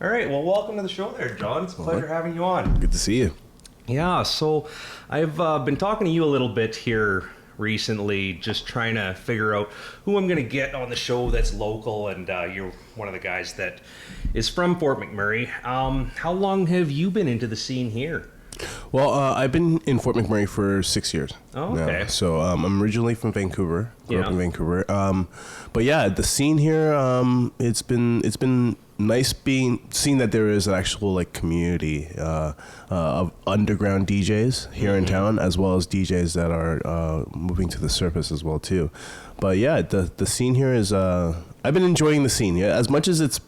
All right, well, welcome to the show there, John. It's a pleasure having you on. Good to see you. Yeah, so I've been talking to you a little bit here recently, just trying to figure out who I'm going to get on the show that's local, and you're one of the guys that is from Fort McMurray. How long have you been into the scene here? Well, I've been in Fort McMurray for 6 years. Oh, okay. Now. So I'm originally from Vancouver. Grew up in Vancouver. But yeah, the scene here, it's been nice seeing that there is an actual like community of underground DJs here in town, as well as DJs that are moving to the surface as well too. But yeah, the scene here is I've been enjoying the scene. Yeah, as much as it's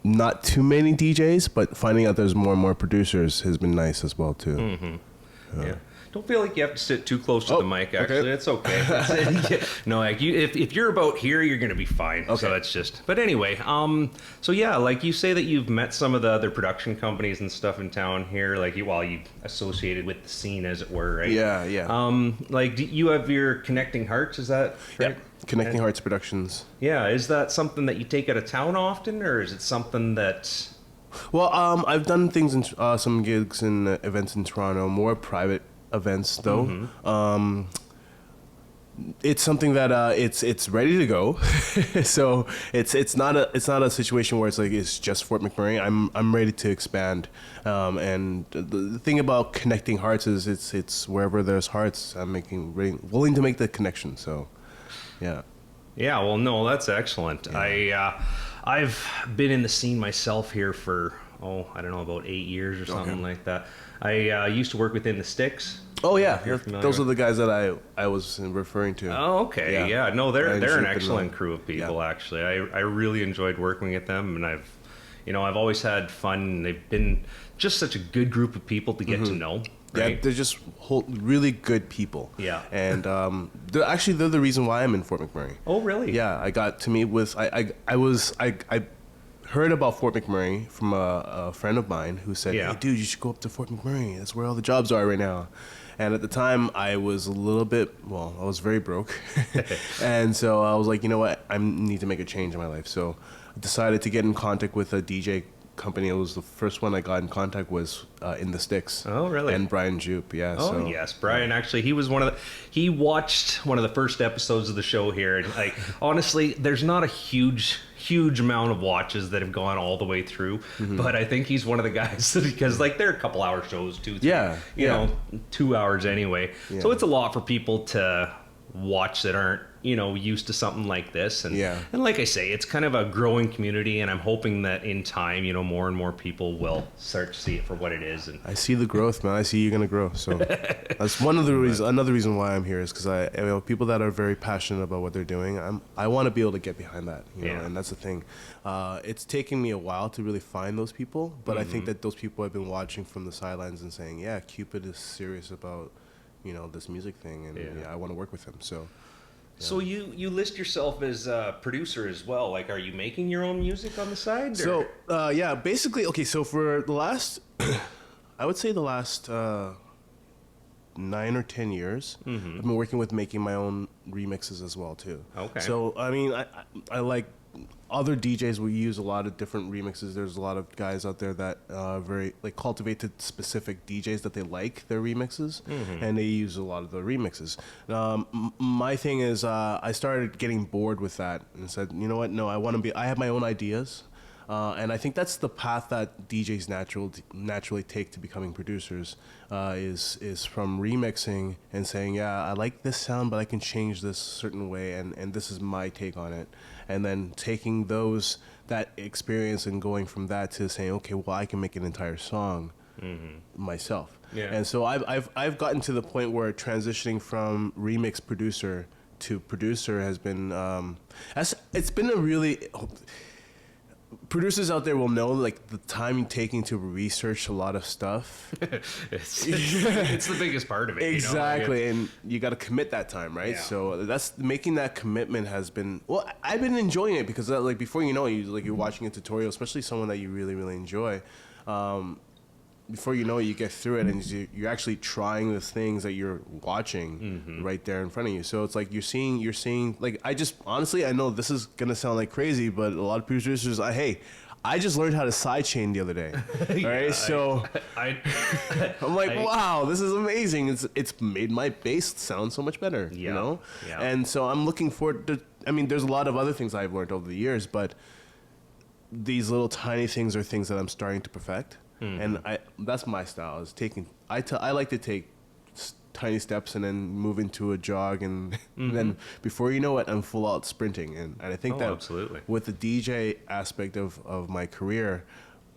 not too many DJs, but finding out there's more and more producers has been nice as well too. Yeah. Don't feel like you have to sit too close to the mic. Actually, okay. It's okay. No, like if you're about here, you're gonna be fine. Okay. So it's just. But anyway, so yeah, like you say that you've met some of the other production companies and stuff in town here, like you associated with the scene, as it were, right? Yeah. Like you have your Connecting Hearts, is that right? Yeah. Connecting Hearts Productions. Yeah, is that something that you take out of town often, or is it something that? Well, I've done things in some gigs and events in Toronto, more private events though. It's something that it's ready to go. So it's not a situation where it's just Fort McMurray. I'm ready to expand. And the thing about Connecting Hearts is it's wherever there's hearts, I'm willing to make the connection. So yeah. Yeah, well, no, that's excellent. Yeah. I've been in the scene myself here for, I don't know, about 8 years or something like that. I used to work within the Sticks. Oh, yeah. Those are the guys that I was referring to. Oh, okay. Yeah. No, they're an excellent crew of people, actually. I really enjoyed working with them, and I've always had fun. They've been just such a good group of people to get to know. Right? Yeah, they're just really good people. Yeah. And they're the reason why I'm in Fort McMurray. Oh, really? Yeah, I got to meet with I heard about Fort McMurray from a friend of mine who said, "Hey, dude, you should go up to Fort McMurray. That's where all the jobs are right now." And at the time, I was I was very broke, and so I was like, you know what, I need to make a change in my life. So I decided to get in contact with a DJ company. It was the first one I got in contact was in the Sticks. Oh, really? And Brian Jupe, yeah. Oh, yes, Brian. Actually, he was he watched one of the first episodes of the show here, and like honestly, there's not a huge amount of watches that have gone all the way through, but I think he's one of the guys because like they're a couple hour shows too. You know, 2 hours anyway. Yeah. So it's a lot for people to watch that aren't used to something like this, and like I say, it's kind of a growing community, and I'm hoping that in time more and more people will start to see it for what it is. And I see the growth, man. I see you're gonna grow, so that's one of the reasons. Another reason why I'm here is because I people that are very passionate about what they're doing. I want to be able to get behind that, and that's the thing. It's taken me a while to really find those people, but I think that those people have been watching from the sidelines and saying, yeah, Qpid is serious about this music thing, and I want to work with him. So So you list yourself as a producer as well. Like, are you making your own music on the side? Or? So basically, okay. So for the last, I would say the last 9 or 10 years, I've been working with making my own remixes as well too. Okay. So I mean, I like other DJs will use a lot of different remixes. There's a lot of guys out there that very cultivated specific DJs that they like their remixes, and they use a lot of the remixes. My thing is, I started getting bored with that and said, you know what? No, I have my own ideas. And I think that's the path that DJs naturally take to becoming producers, is from remixing and saying, yeah, I like this sound, but I can change this certain way, and this is my take on it. And then taking that experience and going from that to saying, okay, well, I can make an entire song myself. Yeah. And so I've gotten to the point where transitioning from remix producer to producer has been, it's been a really... Producers out there will know, like, the time taking to research a lot of stuff. it's the biggest part of it. Exactly, and you got to commit that time, right? Yeah. So that's making that commitment has been. Well, I've been enjoying it because, like, before you know it, you're watching a tutorial, especially someone that you really, really enjoy. Before you know it, you get through it, and you're actually trying the things that you're watching right there in front of you. So it's like you're seeing. Like, I know this is gonna sound like crazy, but a lot of producers, hey, I just learned how to sidechain the other day. All right, so I'm like, wow, this is amazing. It's made my bass sound so much better, you know? Yeah. And so I'm looking forward to, I mean, there's a lot of other things I've learned over the years, but these little tiny things are things that I'm starting to perfect. And that's my style, is taking, I like to take tiny steps and then move into a jog, and then before you know it, I'm full out sprinting. And I think that absolutely. with the DJ aspect of my career,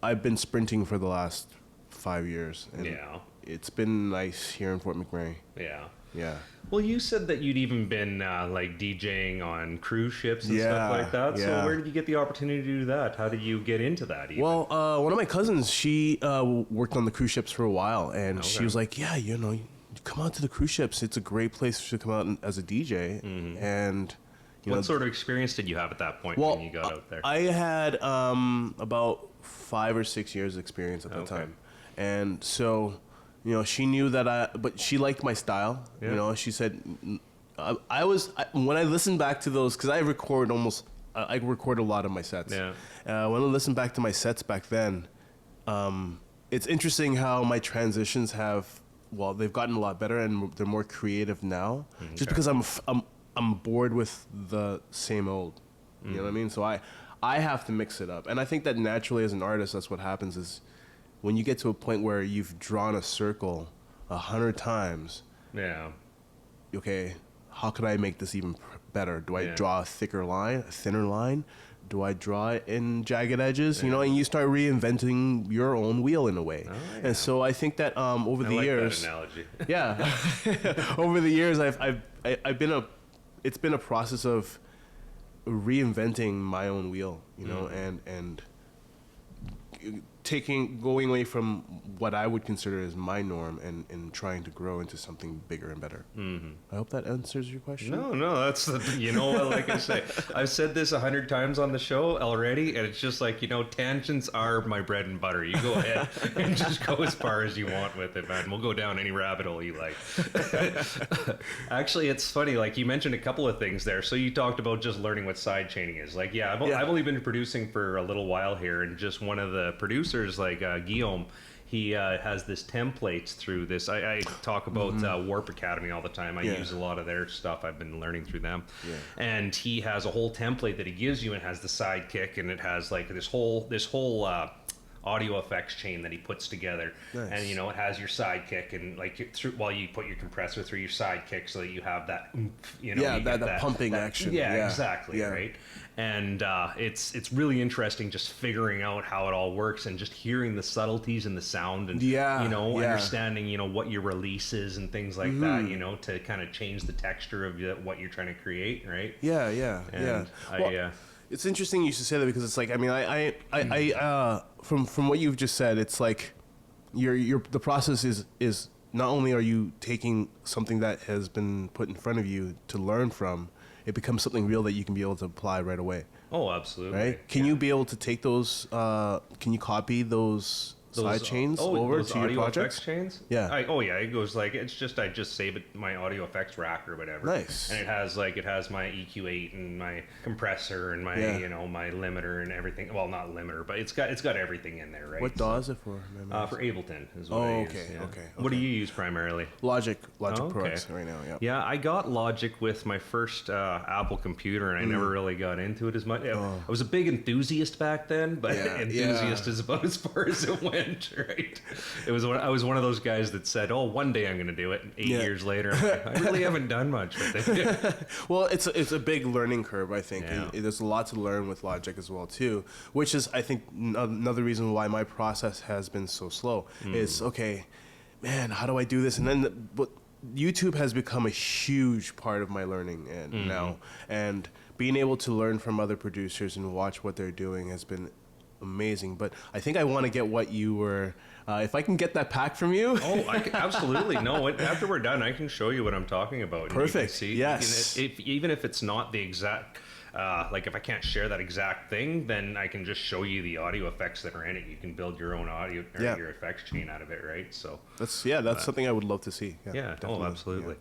I've been sprinting for the last 5 years. And it's been nice here in Fort McMurray. Yeah. Well, you said that you'd even been like DJing on cruise ships and stuff like that. Yeah. So where did you get the opportunity to do that? How did you get into that even? Well, one of my cousins, she worked on the cruise ships for a while, and she was like, yeah, you know, come out to the cruise ships. It's a great place to come out as a DJ. And what sort of experience did you have at that point when you got out there? I had about 5 or 6 years experience at that time. And so, you know, she knew that but she liked my style. You know, she said, when I listened back to those, because I record a lot of my sets. When I listen back to my sets back then, it's interesting how my transitions have, well, they've gotten a lot better and they're more creative now. Just because I'm bored with the same old. You know what I mean? So I have to mix it up. And I think that naturally as an artist, that's what happens is when you get to a point where you've drawn a circle 100 times. Okay, how could I make this even better? Do I draw a thicker line, a thinner line? Do I draw it in jagged edges? You know, and you start reinventing your own wheel in a way. And so I think that over the years, that analogy. over the years, it's been a process of reinventing my own wheel. You know, and going away from what I would consider as my norm and trying to grow into something bigger and better. I hope that answers your question. No, that's, you know what, like I say, I've said this 100 times on the show already, and it's just like, you know, tangents are my bread and butter. You go ahead and just go as far as you want with it, man. We'll go down any rabbit hole you like. Actually, it's funny, like you mentioned a couple of things there. So you talked about just learning what side chaining is. Like, I've only been producing for a little while here, and just one of the producers, like Guillaume, he has this templates through this. I talk about Warp Academy all the time. I use a lot of their stuff. I've been learning through them. And he has a whole template that he gives you, and has the sidekick, and it has like this whole audio effects chain that he puts together. And you know, it has your sidekick, and like while you put your compressor through your sidekick, so that you have that you know, that pumping action. Exactly, right. And it's really interesting just figuring out how it all works, and just hearing the subtleties in the sound, and you know, understanding, you know, what your release is and things like that, you know, to kind of change the texture of what you're trying to create, right? It's interesting you should say that, because it's like, I mean, I from what you've just said, it's like the process is not only are you taking something that has been put in front of you to learn from, it becomes something real that you can be able to apply right away. Oh, absolutely. Right? Can you be able to take those, can you copy those side chains over to your projects? Chains? It goes like, it's just, I just save it my audio effects rack or whatever. Nice. And it has my EQ8 and my compressor and my you know, my limiter and everything. Well, not limiter, but it's got everything in there, right? What DAW is it for? For Ableton is what I use. Okay. What do you use primarily? Logic Pro X right now. Yeah, I got Logic with my first Apple computer, and I never really got into it as much. I was a big enthusiast back then, but enthusiast is about as far as it went. Right? I was one of those guys that said, "Oh, one day I'm going to do it." And 8 years later, I'm like, I really haven't done much with it. Well, it's a big learning curve, I think. And there's a lot to learn with Logic as well too, which is, I think, another reason why my process has been so slow. Is, okay, man, how do I do this? And then, but YouTube has become a huge part of my learning now, and being able to learn from other producers and watch what they're doing has been amazing. But I think I want to get what you were, if I can get that pack from you. Absolutely. No, after we're done, I can show you what I'm talking about. Perfect. See, yes. Even if it's not the exact, like if I can't share that exact thing, then I can just show you the audio effects that are in it. You can build your own audio, or your effects chain out of it, right? So that's something I would love to see. Definitely. Oh, absolutely.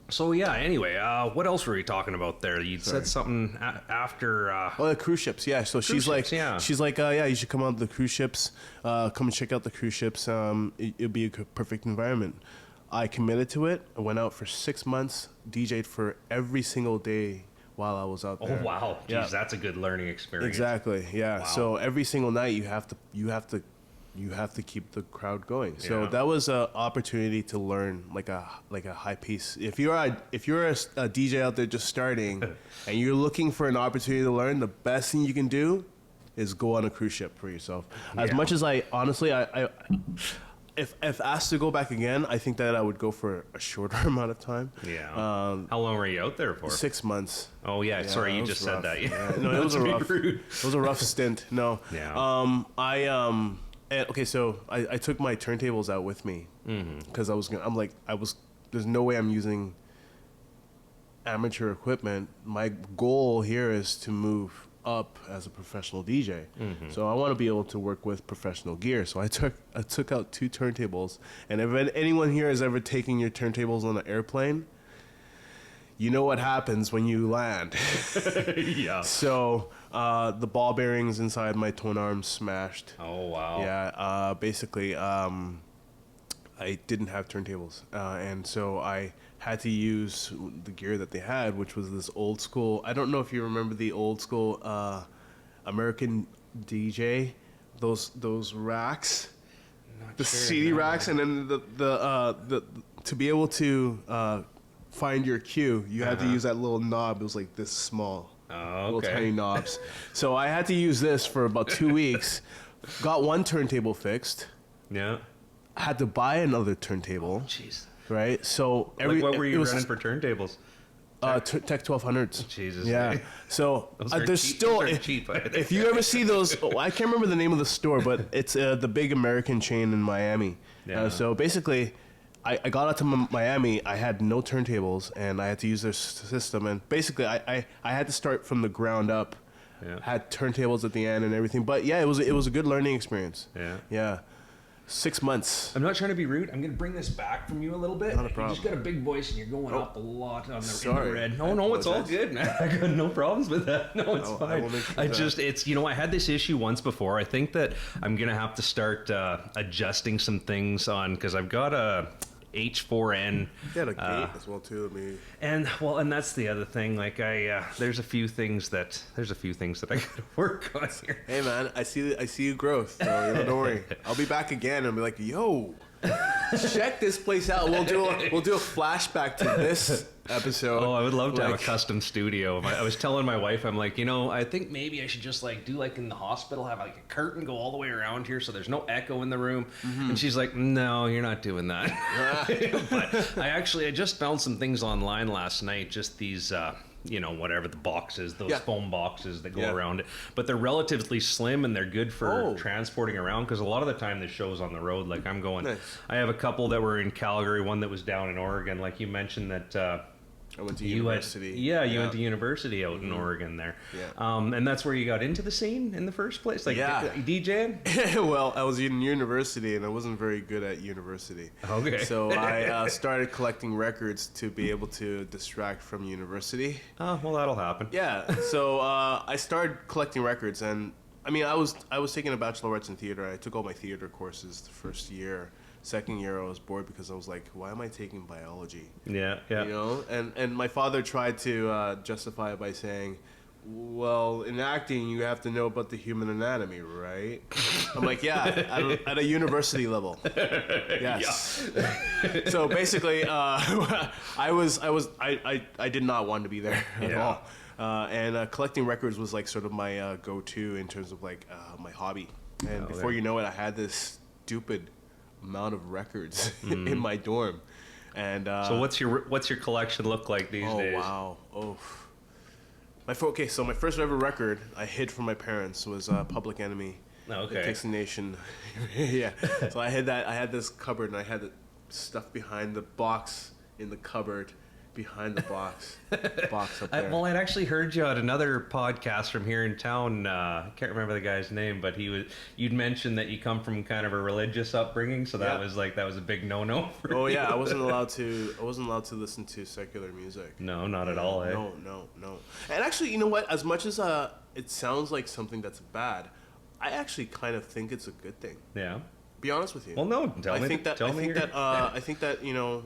So yeah. Anyway, what else were we talking about there? You said something after. Oh, the cruise ships. Yeah. So she's like, ships, yeah. she's like, yeah, you should come on the cruise ships. Come and check out the cruise ships. It'll be a perfect environment. I committed to it. I went out for 6 months, DJ'd for every single day while I was out there. Oh wow, jeez, Yeah. that's a good learning experience. Exactly. Yeah. Wow. So every single night you have to keep the crowd going. So Yeah. that was an opportunity to learn like a high piece. If you're a DJ out there just starting and you're looking for an opportunity to learn, the best thing you can do is go on a cruise ship for yourself. As Yeah. much as I honestly if asked to go back again, I think that I would go for a shorter amount of time. Yeah. How long were you out there for? 6 months. Oh yeah, sorry, it you was just rough. said that. Yeah. No, it was a Not to rough. be rude. It was a rough stint. No. Yeah. Okay, so I took my turntables out with me because there's no way I'm using amateur equipment. My goal here is to move up as a professional DJ. So I want to be able to work with professional gear. So I took out 2 turntables, and if anyone here has ever taken your turntables on an airplane, you know what happens when you land. Yeah. So the ball bearings inside my tone arms smashed. Oh wow. Yeah, basically, I didn't have turntables, and so I had to use the gear that they had, which was this old school. I don't know if you remember the old school American DJ, those racks, Not the sure, CD no. racks, and then the to be able to find your cue, you had to use that little knob. It was like this small. Oh, Little okay. tiny knobs. So I had to use this for about 2 weeks. Got one turntable fixed. Yeah. I had to buy another turntable. Jeez. Right. So What were you it was, running for turntables? Tech 1200s. Jesus. Yeah. So Those are there's cheap. still Those are cheap. if you ever see those, I can't remember the name of the store, but it's the big American chain in Miami. Yeah. So basically, I got out to Miami. I had no turntables, and I had to use their system. And basically, I had to start from the ground up. Yeah. Had turntables at the end and everything. But yeah, it was a good learning experience. Yeah. Yeah. 6 months. I'm not trying to be rude. I'm going to bring this back from you a little bit. Not a problem. You just got a big voice and you're going up a lot on the, in Sorry. the red. No, I it's all apologize. good, man. I got no problems with that. No, it's I fine. will make sure I that- just, it's, I had this issue once before. I think that I'm going to have to start adjusting some things on, because I've got a H4N. Yeah, the gate as well too. And that's the other thing. Like there's a few things that I got to work on here. Hey man, I see you growth. So don't worry. I'll be back again and be like, yo, check this place out. We'll do a flashback to this episode. Oh, I would love to have a custom studio. I was telling my wife, I'm like, I think maybe I should just do like in the hospital, have like a curtain go all the way around here so there's no echo in the room. And she's like, no, you're not doing that. But I just found some things online last night, just these, whatever the boxes, those foam boxes that go around it. But they're relatively slim and they're good for transporting around, because a lot of the time the show's on the road. Like I'm going, Nice. I have a couple that were in Calgary, one that was down in Oregon. Like you mentioned that I went to university. you went to university out in Oregon there. Yeah. And that's where you got into the scene in the first place? Like DJing? Well, I was in university and I wasn't very good at university. Okay. So I started collecting records to be able to distract from university. Oh, well, that'll happen. Yeah. So I started collecting records, and I mean, I was taking a bachelorette's in theater. I took all my theater courses the first year. Second year, I was bored because I was like, why am I taking biology? Yeah. And my father tried to justify it by saying, well, in acting, you have to know about the human anatomy, right? I'm like, yeah, at a university level. Yes. Yeah. So basically, I did not want to be there at all. And collecting records was like sort of my go-to in terms of like my hobby. And before you know it, I had this stupid amount of records in my dorm. And so what's your collection look like these days? Oh wow. Oh. So my first ever record I hid from my parents was Public Enemy. Oh, okay. It Takes a Nation. Yeah. So I had this cupboard, and I had the stuff behind the box in the cupboard behind the box up there. Well, I'd actually heard you on another podcast from here in town. I can't remember the guy's name, but you'd mentioned that you come from kind of a religious upbringing, so that was a big no-no for you. Yeah, I wasn't allowed to listen to secular music. No, not at all. No. And actually, you know what? As much as it sounds like something that's bad, I actually kind of think it's a good thing. Yeah. Be honest with you. Well, no. I think that you know.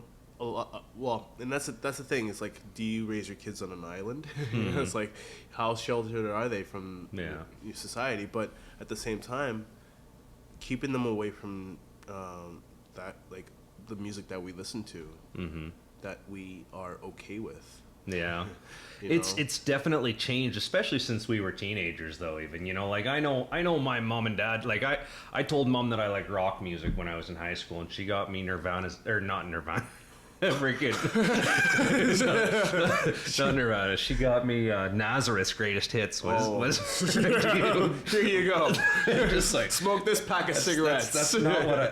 And that's the thing. It's like, do you raise your kids on an island? It's like, how sheltered are they from society? But at the same time, keeping them away from that, like the music that we listen to, that we are okay with. Yeah. It's definitely changed, especially since we were teenagers, though. Even, you know, like I know my mom and dad. Like I told mom that I like rock music when I was in high school, and she got me not Nirvana. Freaking not Nirvana. She got me Nazareth's Greatest Hits. Here you go. Just like, smoke this pack of cigarettes. That's not what I.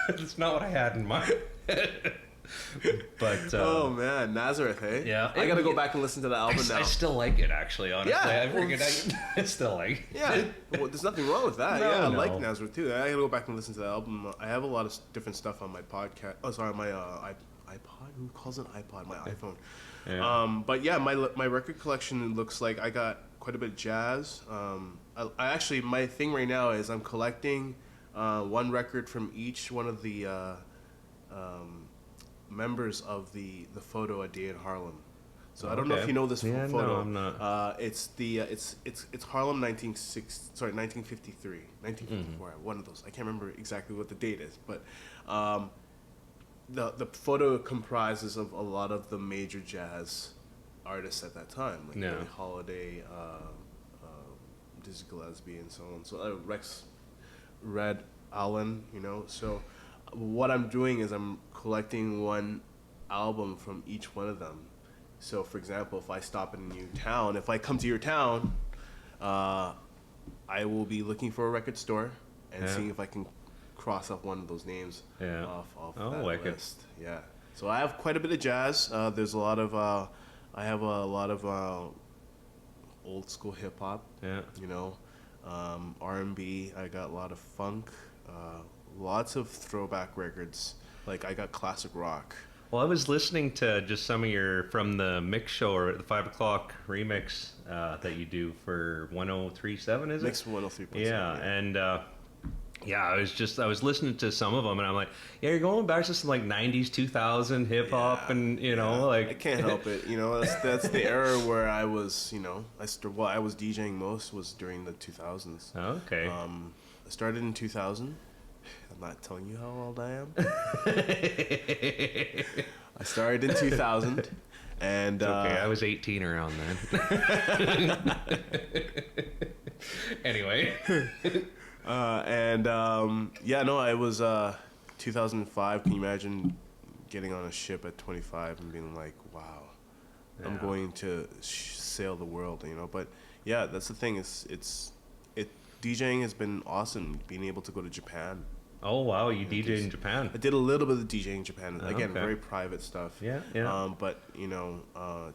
That's not what I had in mind. But oh man, Nazareth, hey? Yeah, I gotta go back and listen to the album now. I still like it, actually. Honestly, I still like it. Yeah, well, there's nothing wrong with that. No, I like Nazareth too. I gotta go back and listen to the album. I have a lot of different stuff on my podcast. Oh, sorry, my iPod. Who calls it iPod? My iPhone. Yeah. But yeah, my record collection looks like I got quite a bit of jazz. I actually, my thing right now is I'm collecting one record from each one of the members of the photo a day in Harlem. So I don't know if you know this photo. No, I'm not. It's Harlem 1953, 1954. One of those. I can't remember exactly what the date is, but the photo comprises of a lot of the major jazz artists at that time, like Billie Holiday, Dizzy Gillespie, and so on. So Rex, Red Allen, you know. So what I'm doing is I'm collecting one album from each one of them. So, for example, if I stop in a new town, if I come to your town, I will be looking for a record store and seeing if I can cross off one of those names off that list. Yeah. So I have quite a bit of jazz. There's a lot of I have a lot of old school hip hop. Yeah. You know, R&B. I got a lot of funk. Lots of throwback records. Like I got classic rock. Well, I was listening to just some of from the mix show or the 5 o'clock remix that you do for 103.7, is it? Mix 103.7. Yeah, and I was listening to some of them, and I'm like, yeah, you're going back to some like 90s, 2000 hip hop, and you know, like I can't help it. You know, that's the era where I was, you know, I was DJing most was during the 2000s. Okay. I started in 2000. I'm not telling you how old I am. I started in 2000, and it's okay. I was 18 around then. Anyway. I was 2005. Can you imagine getting on a ship at 25 and being like, wow, I'm going to sail the world, you know? But yeah, that's the thing. DJing has been awesome. Being able to go to Japan. Oh wow, you DJed in Japan? I did a little bit of DJing in Japan. Again, very private stuff. Yeah. But you know,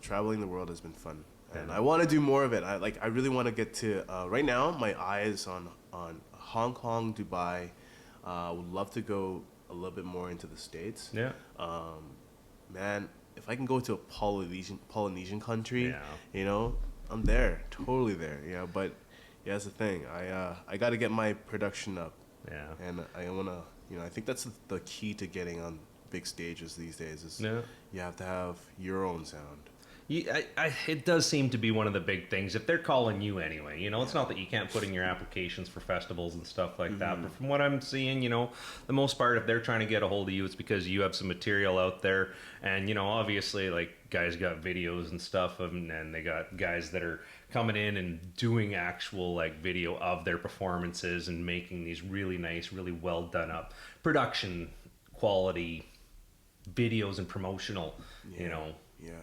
traveling the world has been fun, and I want to do more of it. I really want to get to. Right now, my eye is on Hong Kong, Dubai. Would love to go a little bit more into the States. Yeah. Man, if I can go to a Polynesian country, you know, I'm there, totally there. Yeah, but yeah, that's the thing. I got to get my production up. Yeah. And I want to, you know, I think that's the key to getting on big stages these days is you have to have your own sound. It does seem to be one of the big things. If they're calling you anyway, you know, it's not that you can't put in your applications for festivals and stuff like that. But from what I'm seeing, you know, the most part, if they're trying to get a hold of you, it's because you have some material out there. And, you know, obviously, like, guys got videos and stuff, and they got guys that are coming in and doing actual, like, video of their performances and making these really nice, really well done up production quality videos and promotional, you know,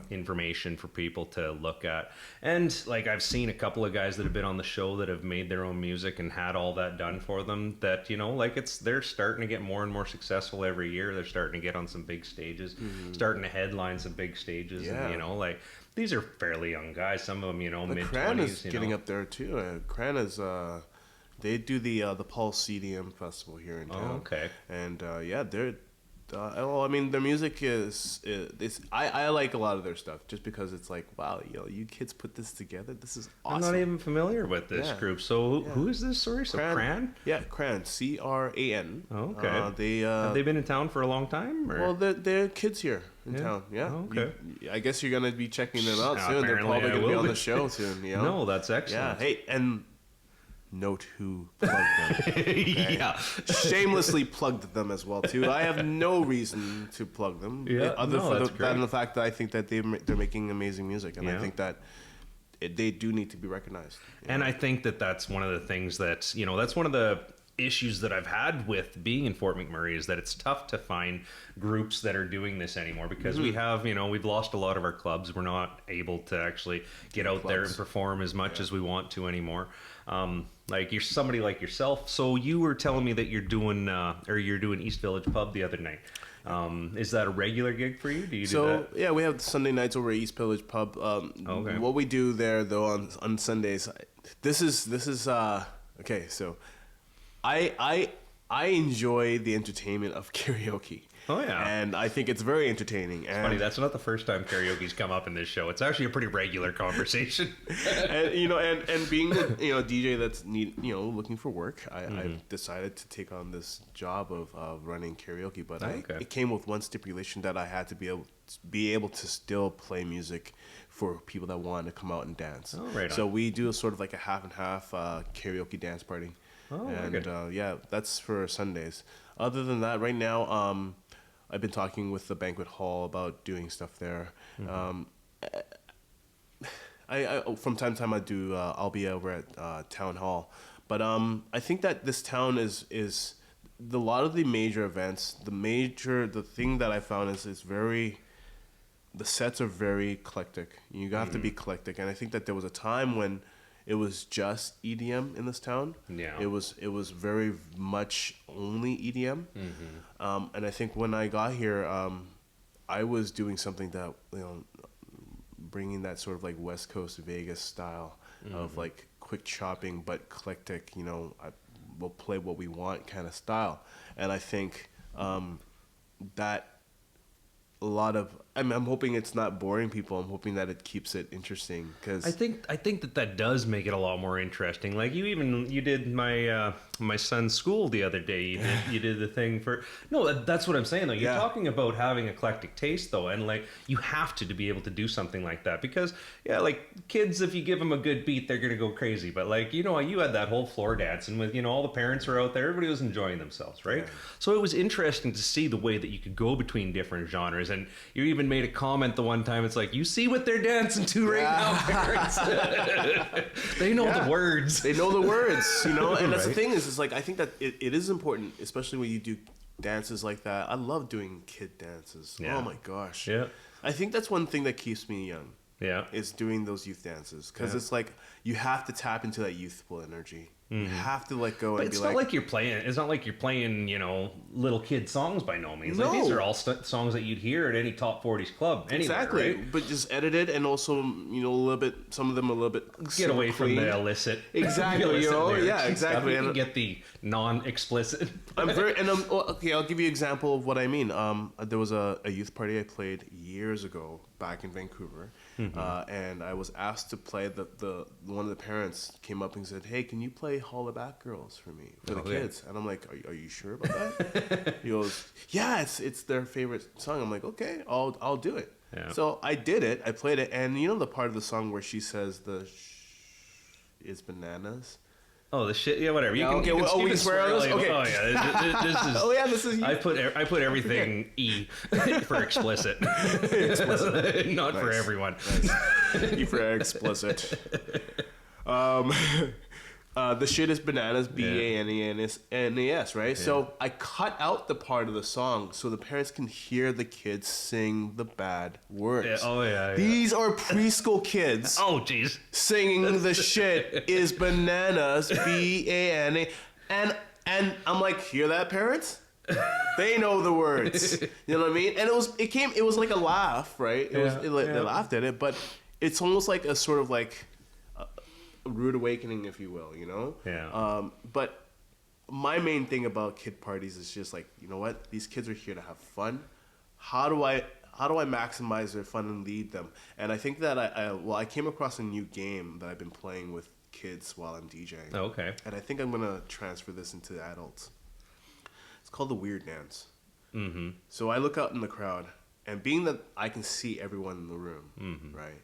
information for people to look at. And like I've seen a couple of guys that have been on the show that have made their own music and had all that done for them, that, you know, like they're starting to get more and more successful every year. They're starting to get on some big stages, starting to headline some big stages. And, you know, like these are fairly young guys. Some of them, you know, mid-20s. Cran is getting up there too. Cran is they do the Pulse CDM festival here in town. Oh, okay. And they're well, I mean, their music is I like a lot of their stuff just because it's like, wow, you know, you kids put this together. This is awesome. I'm not even familiar with this group. So who is this? Sorry, so Cran? Yeah, Cran, CRAN. Oh, okay. Have they been in town for a long time? Or? Well, they're kids here in town. Yeah. Oh, okay. I guess you're gonna be checking them out soon. They're probably gonna be on the show soon. You know? No, that's excellent. Yeah. Hey, and note who plugged them. Okay? Yeah. Shamelessly plugged them as well too. I have no reason to plug them other than the fact that I think that they're making amazing music, and I think that they do need to be recognized. And I think that that's one of the things that, you know, that's one of the issues that I've had with being in Fort McMurray, is that it's tough to find groups that are doing this anymore, because we have, you know, we've lost a lot of our clubs. We're not able to actually get out there and perform as much as we want to anymore. Like you're somebody like yourself. So you were telling me that you're doing East Village Pub the other night. Is that a regular gig for you? Do you do that? Yeah, we have Sunday nights over at East Village Pub. Okay. What we do there though on Sundays, this is okay. So I enjoy the entertainment of karaoke. Oh yeah, and I think it's very entertaining. It's funny, that's not the first time karaoke's come up in this show. It's actually a pretty regular conversation. And you know, and being a DJ that's looking for work, I've decided to take on this job of running karaoke. But it came with one stipulation, that I had to be able to still play music for people that want to come out and dance. Oh, right on. So we do a sort of like a half and half karaoke dance party. Oh, and that's for Sundays. Other than that, right now, I've been talking with the banquet hall about doing stuff there. I from time to time I'll be over at town hall, but I think that this town is a lot of the major events. The thing that I found is the sets are very eclectic. You have to be eclectic, and I think that there was a time when it was just EDM in this town. Yeah. It was very much only EDM. And I think when I got here, I was doing something that, you know, bringing that sort of like West Coast Vegas style of like quick chopping but eclectic, you know, we'll play what we want kind of style. And I think that a lot of, I'm hoping it's not boring people. I'm hoping that it keeps it interesting, because I think that does make it a lot more interesting. Like you did my my son's school the other day. You did the thing for that's what I'm saying though. You're talking about having eclectic taste though, and like you have to be able to do something like that, because like kids, if you give them a good beat, they're gonna go crazy. But like, you know, you had that whole floor dancing with, you know, all the parents were out there, everybody was enjoying themselves, right? So it was interesting to see the way that you could go between different genres. And you even made a comment the one time, it's like, you see what they're dancing to right now, parents. They know the words. They know the words, you know? And that's the thing is like, I think that it is important, especially when you do dances like that. I love doing kid dances. Yeah. Oh my gosh. Yeah. I think that's one thing that keeps me young. Yeah. Is doing those youth dances. Because it's like, you have to tap into that youthful energy. You have to let go and be like... It's not like you're playing, you know, little kid songs by no means. No. Like, these are all songs that you'd hear at any top 40s club anywhere, exactly. right? But just edited, and also, you know, a little bit, some of them a little bit... Get away from the illicit. Exactly, you know? Yeah, exactly. You can get the non-explicit. Okay, I'll give you an example of what I mean. There was a youth party I played years ago back in Vancouver, and I was asked to play one of the parents came up and said, "Hey, can you play Holla Back Girls for me, for the kids?" And I'm like, are you sure about that? He goes, "Yeah, it's their favorite song." I'm like, "Okay, I'll do it." Yeah. So I did it. I played it, and you know the part of the song where she says is bananas. Oh, the shit. Yeah, whatever. We can swear on this. Okay. Oh yeah, this is. I put everything E for explicit. Explicit. Not for everyone. Nice. E for explicit. The shit is bananas, Banenas, right? Yeah. So I cut out the part of the song so the parents can hear the kids sing the bad words. Yeah. Oh, yeah. These are preschool kids. Oh, jeez. Singing the shit is bananas, B-A-N-A. And I'm like, hear that, parents? They know the words. You know what I mean? And it was like a laugh, right? They laughed at it, but it's almost like a sort of like a rude awakening, if you will, you know? Yeah. But my main thing about kid parties is just like, you know what? These kids are here to have fun. How do I maximize their fun and lead them? And I think that I came across a new game that I've been playing with kids while I'm DJing. Oh, okay. And I think I'm going to transfer this into adults. It's called the weird dance. Mm-hmm. So I look out in the crowd, and being that I can see everyone in the room, right?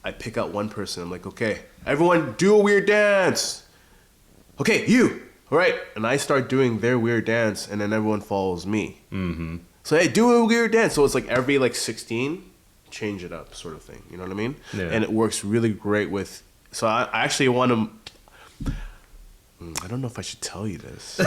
I pick out one person. I'm like, okay, everyone do a weird dance. Okay, you. All right. And I start doing their weird dance, and then everyone follows me. Mm-hmm. So, hey, do a weird dance. So it's like every 16, change it up sort of thing. You know what I mean? Yeah. And it works really great with... So I actually want to... I don't know if I should tell you this.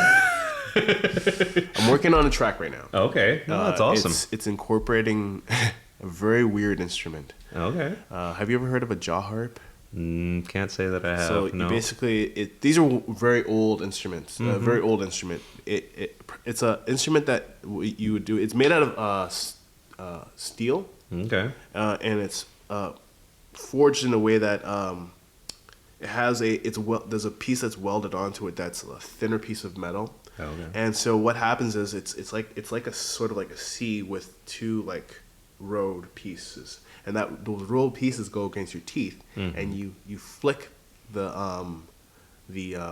I'm working on a track right now. Okay. No, that's awesome. It's incorporating a very weird instrument. Okay. Have you ever heard of a jaw harp? Can't say that I have. So no. Basically, these are very old instruments. A very old instrument. It's an instrument that you would do. It's made out of steel. Okay. And it's forged in a way that it has there's a piece that's welded onto it that's a thinner piece of metal. Okay. And so what happens is it's like a sort of like a C with two rolled pieces, and those rolled pieces go against your teeth, and you flick the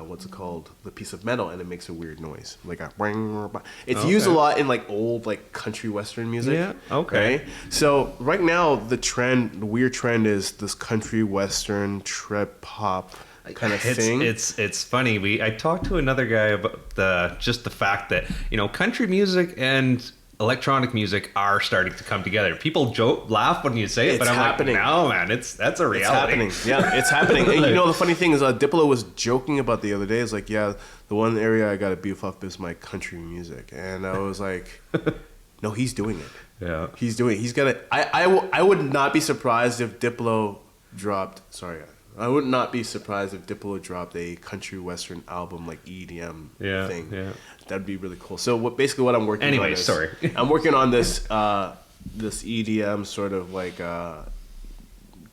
what's it called, the piece of metal, and it makes a weird noise, like a it's used a lot in old country western music. Yeah. Okay. Right? So right now the weird trend is this country western trip hop kind of thing. It's funny. I talked to another guy about the fact that country music and electronic music are starting to come together. People laugh when you say it, but I'm happening. Like, no, man, that's a reality. It's happening. Yeah, it's happening. And the funny thing is, Diplo was joking about the other day. It's like, yeah, the one area I got to beef up is my country music, and I was like, no, he's doing it. Yeah, he's got it. I would not be surprised if Diplo dropped. I would not be surprised if Diplo dropped a country western album EDM thing. Yeah. That'd be really cool. So basically what I'm working on is... I'm working on this EDM sort of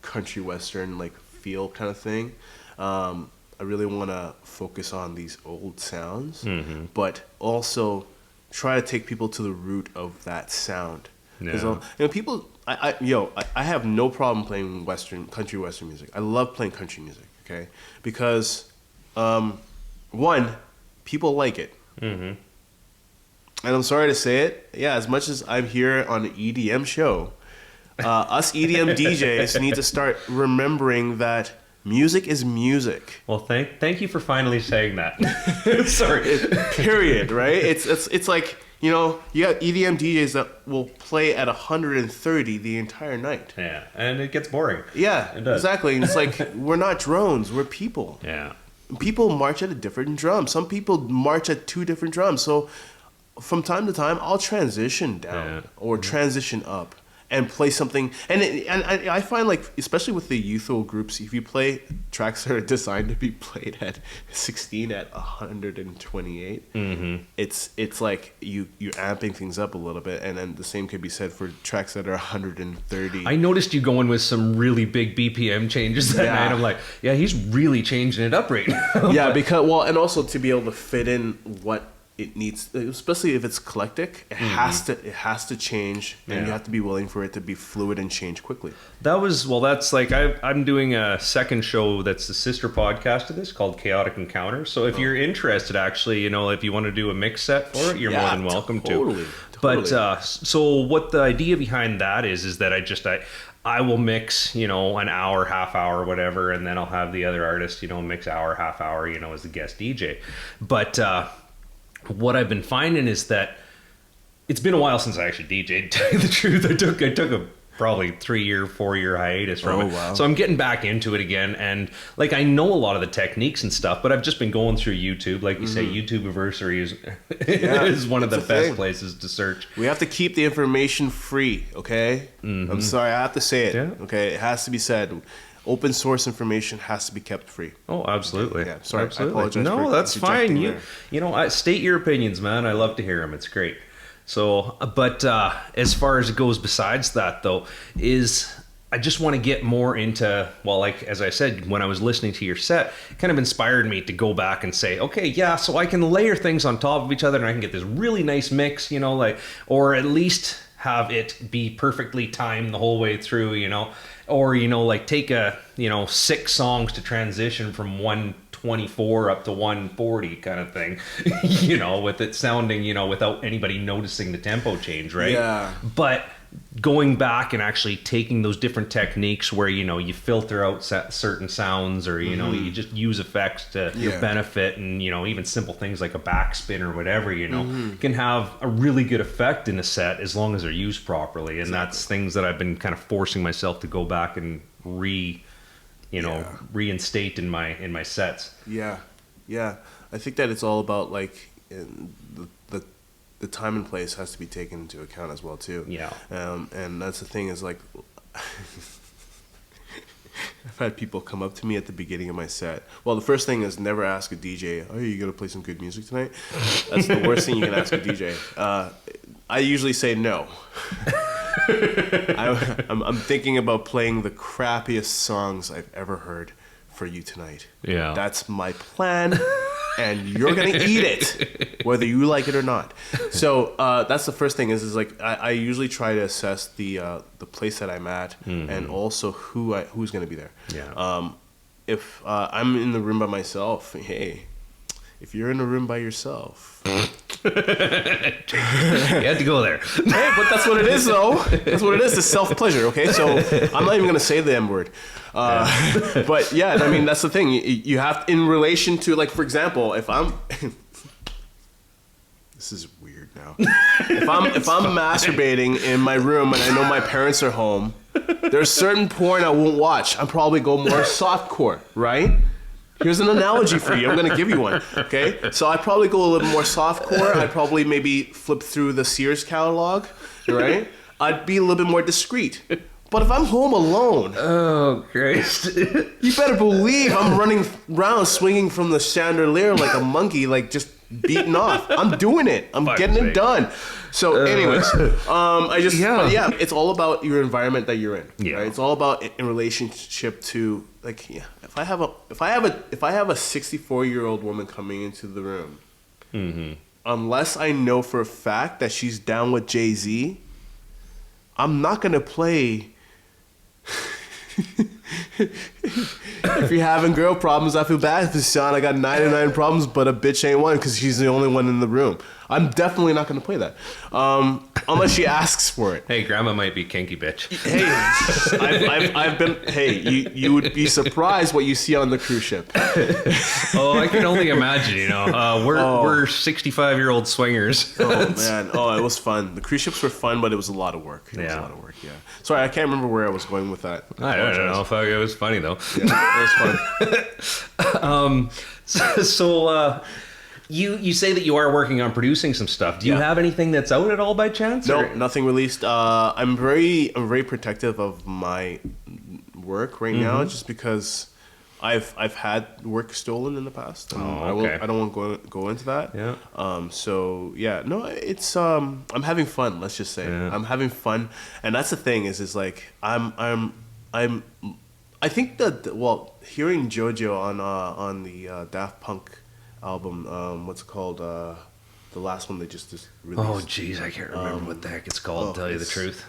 country western feel kind of thing. I really want to focus on these old sounds, but also try to take people to the root of that sound. Because people... I have no problem playing country western music. I love playing country music, okay? Because, one, people like it. Mm-hmm. And I'm sorry to say it, as much as I'm here on an EDM show, us EDM DJs need to start remembering that music is music. Well, thank you for finally saying that. Sorry. Period, right? It's like... you got EDM DJs that will play at 130 the entire night. Yeah, and it gets boring. Yeah, it does. Exactly. And it's like, we're not drones, we're people. Yeah. People march at a different drum. Some people march at two different drums. So from time to time, I'll transition down or transition up and play something. And I find especially with the youthful groups, if you play tracks that are designed to be played at 16 at 128, it's like you're amping things up a little bit. And then the same could be said for tracks that are 130. I noticed you going with some really big BPM changes that night. I'm like, yeah, he's really changing it up right now. Yeah, because and also to be able to fit in what it needs, especially if it's eclectic, it has to change, and you have to be willing for it to be fluid and change quickly. That's I'm doing a second show that's the sister podcast to this called Chaotic Encounter. So if you're interested, actually, if you want to do a mix set for it, you're more than welcome to. But so what the idea behind that is that I will mix, an hour, half hour, whatever, and then I'll have the other artist, mix hour, half hour, as the guest DJ. But what I've been finding is that it's been a while since I actually DJ'd, to tell you the truth. I took a probably 4-year hiatus from it. Wow. So I'm getting back into it again, and like I know a lot of the techniques and stuff, but I've just been going through YouTube. Like you say, YouTube Anniversary is is one of the best places to search. We have to keep the information free, okay? I'm sorry, I have to say it. Yeah. Okay, it has to be said. Open source information has to be kept free. Oh, absolutely. Yeah, sorry, absolutely. I apologize. No, for that's fine. interjecting You know, state your opinions, man. I love to hear them. It's great. So, but as far as it goes besides that, though, is I just want to get more into, well, like, as I said, when I was listening to your set, it kind of inspired me to go back and say, okay, yeah, so I can layer things on top of each other and I can get this really nice mix, you know, like, or at least have it be perfectly timed the whole way through, you know, or, you know, like take 6 songs to transition from 124 up to 140 kind of thing, you know, with it sounding, you know, without anybody noticing the tempo change, right? Yeah. But going back and actually taking those different techniques where, you know, you filter out certain sounds, or, you know, you just use effects to your benefit, and, you know, even simple things like a backspin or whatever, you know, can have a really good effect in a set as long as they're used properly. And that's things that I've been kind of forcing myself to go back and reinstate in my sets. Yeah. I think that it's all about like the time and place has to be taken into account as well too. Yeah. And that's the thing is like, I've had people come up to me at the beginning of my set. Well, the first thing is never ask a DJ, "Oh, you gonna play some good music tonight?" That's the worst thing you can ask a DJ. I usually say no. I'm thinking about playing the crappiest songs I've ever heard for you tonight. Yeah. That's my plan. And you're gonna eat it, whether you like it or not. So that's the first thing. Is like I usually try to assess the place that I'm at, and also who's gonna be there. Yeah. If I'm in the room by myself, hey, if you're in a room by yourself, you had to go there. hey, but that's what it is, though. That's what it is. It's self-pleasure, okay? So I'm not even going to say the M-word. But, yeah, I mean, that's the thing. You have, in relation to, like, for example, if I'm... This is weird now. If I'm masturbating in my room and I know my parents are home, there's certain porn I won't watch. I'll probably go more softcore, right? Here's an analogy for you. I'm going to give you one, okay? So I probably go a little more softcore. I'd probably maybe flip through the Sears catalog, right? I'd be a little bit more discreet. But if I'm home alone... Oh, Christ. You better believe I'm running around swinging from the chandelier like a monkey, like just beating off. I'm doing it. I'm getting it done. So anyways, yeah, it's all about your environment that you're in. Yeah. Right? It's all about in relationship to, like, yeah, if I have a 64-year-old woman coming into the room, unless I know for a fact that she's down with Jay-Z, I'm not gonna play. If you're having girl problems, I feel bad for Sean. I got 99 problems, but a bitch ain't one because she's the only one in the room. I'm definitely not going to play that. Unless she asks for it. Hey, grandma might be kinky, bitch. Hey, I've been, hey, you would be surprised what you see on the cruise ship. Oh, I can only imagine, you know. We're 65-year-old swingers. Oh, man. Oh, it was fun. The cruise ships were fun, but it was a lot of work. It was a lot of work, yeah. Sorry, I can't remember where I was going with that. I don't know. Fuck, it was funny, though. Yeah, it was fun. You say that you are working on producing some stuff. Do you have anything that's out at all by chance? No, or? nothing released. I'm very protective of my work right now, just because I've had work stolen in the past. Okay. I don't want to go into that. Yeah. So yeah, no, it's I'm having fun. Let's just say I'm having fun, and that's the thing is like I think that, well, hearing JoJo on the Daft Punk album, what's it called? The last one they just released. Oh, jeez, I can't remember what the heck it's called, to tell you the truth.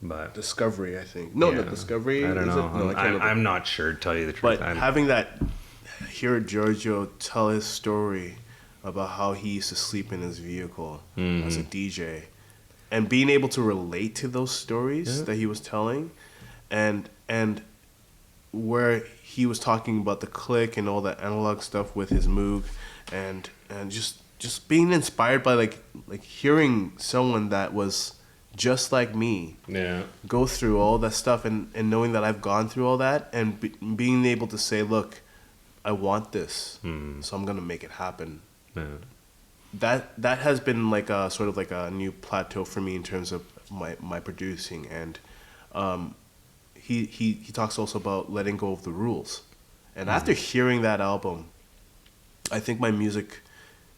But Discovery, I think. No, the Discovery. I don't know. No, I'm not sure, to tell you the truth. But having hear JoJo tell his story about how he used to sleep in his vehicle as a DJ, and being able to relate to those stories that he was telling, and where he was talking about the click and all that analog stuff with his Moog, and just being inspired by like hearing someone that was just like me, go through all that stuff, and knowing that I've gone through all that, and being able to say, look, I want this, so I'm gonna make it happen. That has been like a sort of like a new plateau for me in terms of my producing. And he talks also about letting go of the rules. And after hearing that album, I think my music,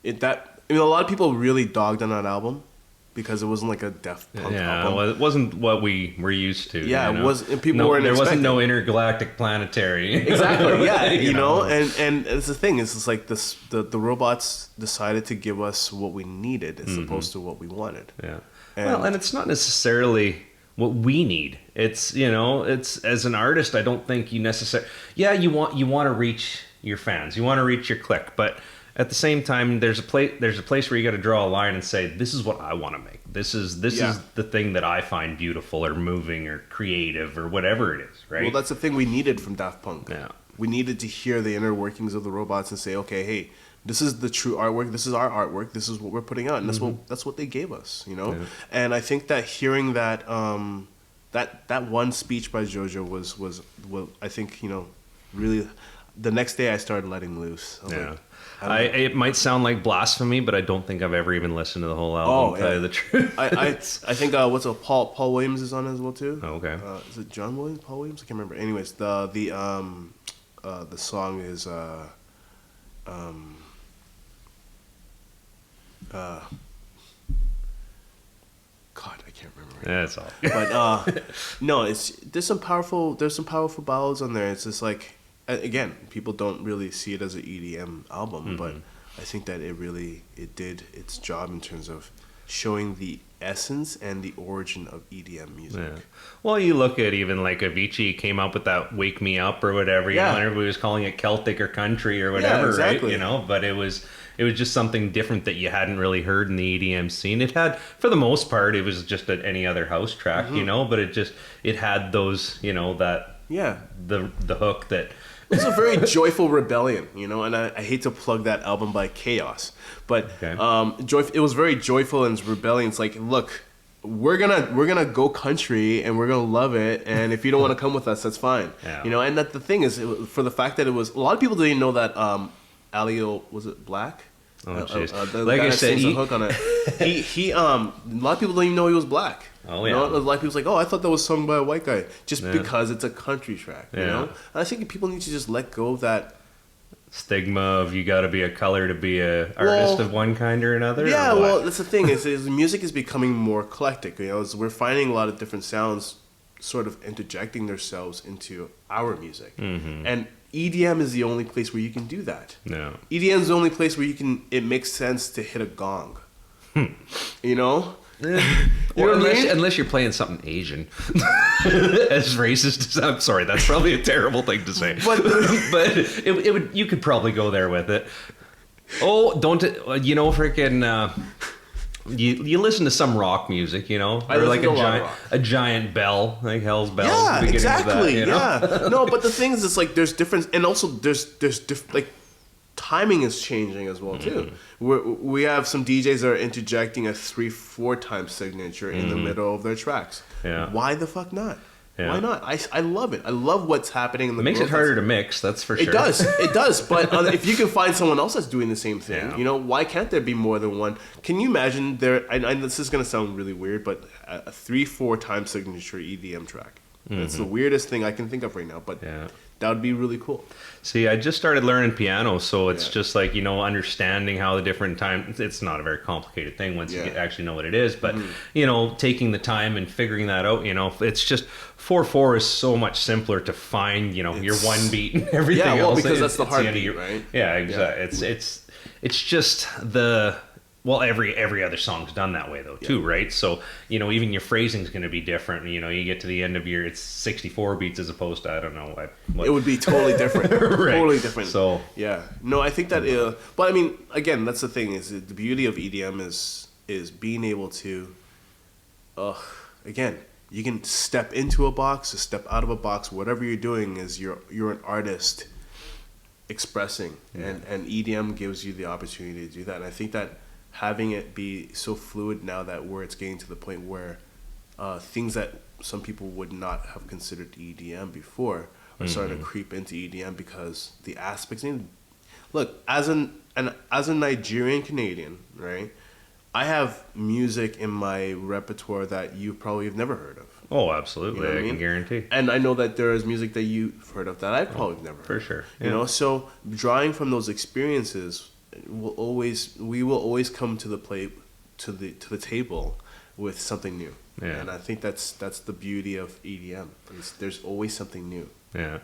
a lot of people really dogged on that album because it wasn't like a Daft Punk album. Well, it wasn't what we were used to. Yeah, you know? It was, and people weren't there expecting. wasn't no intergalactic planetary. Exactly, yeah, you know, and it's the thing, it's just like this, the robots decided to give us what we needed as opposed to what we wanted. Yeah. And it's not necessarily what we need. It's, it's, as an artist, I don't think you necessarily, you want to reach your fans, you want to reach your clique, but at the same time, there's a place where you got to draw a line and say, this is what I want to make. This is the thing that I find beautiful or moving or creative or whatever it is, right? Well, that's the thing we needed from Daft Punk. Yeah. We needed to hear the inner workings of the robots and say, okay, hey, this is the true artwork. This is our artwork. This is what we're putting out, and that's what they gave us, Yeah. And I think that hearing that that one speech by JoJo was I think really. The next day I started letting loose. It might sound like blasphemy, but I don't think I've ever even listened to the whole album. To tell you the truth, I think Paul Williams is on it as well too. Oh, okay. Is it John Williams? Paul Williams? I can't remember. Anyways, the song is God, I can't remember. That's all. But no, there's some powerful ballads on there. It's just like, again, people don't really see it as an EDM album, but I think that it did its job in terms of showing the essence and the origin of EDM music. Yeah. Well, you look at even like Avicii came up with that "Wake Me Up" or whatever. And everybody was calling it Celtic or country or whatever, exactly. right? But it was just something different that you hadn't really heard in the EDM scene. It had, for the most part, it was just any other house track, but it had those, the hook that. It's a very joyful rebellion, and I hate to plug that album by Chaos, but it was very joyful and rebellion. It's like, look, we're gonna go country and we're gonna love it, and if you don't want to come with us, that's fine. And that the thing is, for the fact that it was, a lot of people didn't know that Alio, was it Black? Oh, jeez. Like I said, the hook on it. He a lot of people don't even know he was black. Oh yeah. A lot of people's like, oh, I thought that was sung by a white guy, just because it's a country track. And I think people need to just let go of that stigma of you got to be a color to be a artist of one kind or another. Yeah, well, that's the thing is music is becoming more eclectic. We're finding a lot of different sounds, sort of interjecting themselves into our music, and EDM is the only place where you can do that. No. EDM is the only place where it makes sense to hit a gong. Unless you're playing something Asian. As racist as I'm sorry, that's probably a terrible thing to say. But it would, you could probably go there with it. Oh, freaking you listen to some rock music, or like a giant bell, like Hell's Bells. Yeah, exactly. That, No, but the thing is, it's like there's difference, and also there's like timing is changing as well too. We have some DJs that are interjecting a 3-4 time signature in the middle of their tracks. Yeah. Why the fuck not? Yeah. Why not? I love it. I love what's happening in the. It makes it harder to mix. That's for sure. It does. But if you can find someone else that's doing the same thing, why can't there be more than one? Can you imagine there? And this is gonna sound really weird, but a 3-4 time signature EDM track. That's the weirdest thing I can think of right now. But that would be really cool. See, I just started learning piano, so it's just like, understanding how the different times, it's not a very complicated thing once you actually know what it is, but, taking the time and figuring that out, it's just 4/4 is so much simpler to find, your one beat and everything else. Yeah, well, because that's the heartbeat, right? Yeah, exactly. Yeah. It's just the... Well, every other song's done that way though too, right? So even your phrasing's going to be different. You get to the end of it's 64 beats as opposed to I don't know what. It would be totally different, right. Totally different. So no, I think that. But I mean, again, that's the thing is the beauty of EDM is being able to, again, you can step into a box, or step out of a box. Whatever you're doing is you're an artist expressing, and EDM gives you the opportunity to do that. And I think that having it be so fluid now that it's getting to the point where things that some people would not have considered EDM before are starting to creep into EDM because the aspects. Look, as a Nigerian Canadian, right? I have music in my repertoire that you probably have never heard of. Oh, absolutely. You know I can guarantee. And I know that there is music that you've heard of that I probably never heard. For sure. You know, so drawing from those experiences, we will always come to the table with something new. Yeah. And I think that's the beauty of EDM. There's always something new. Yeah.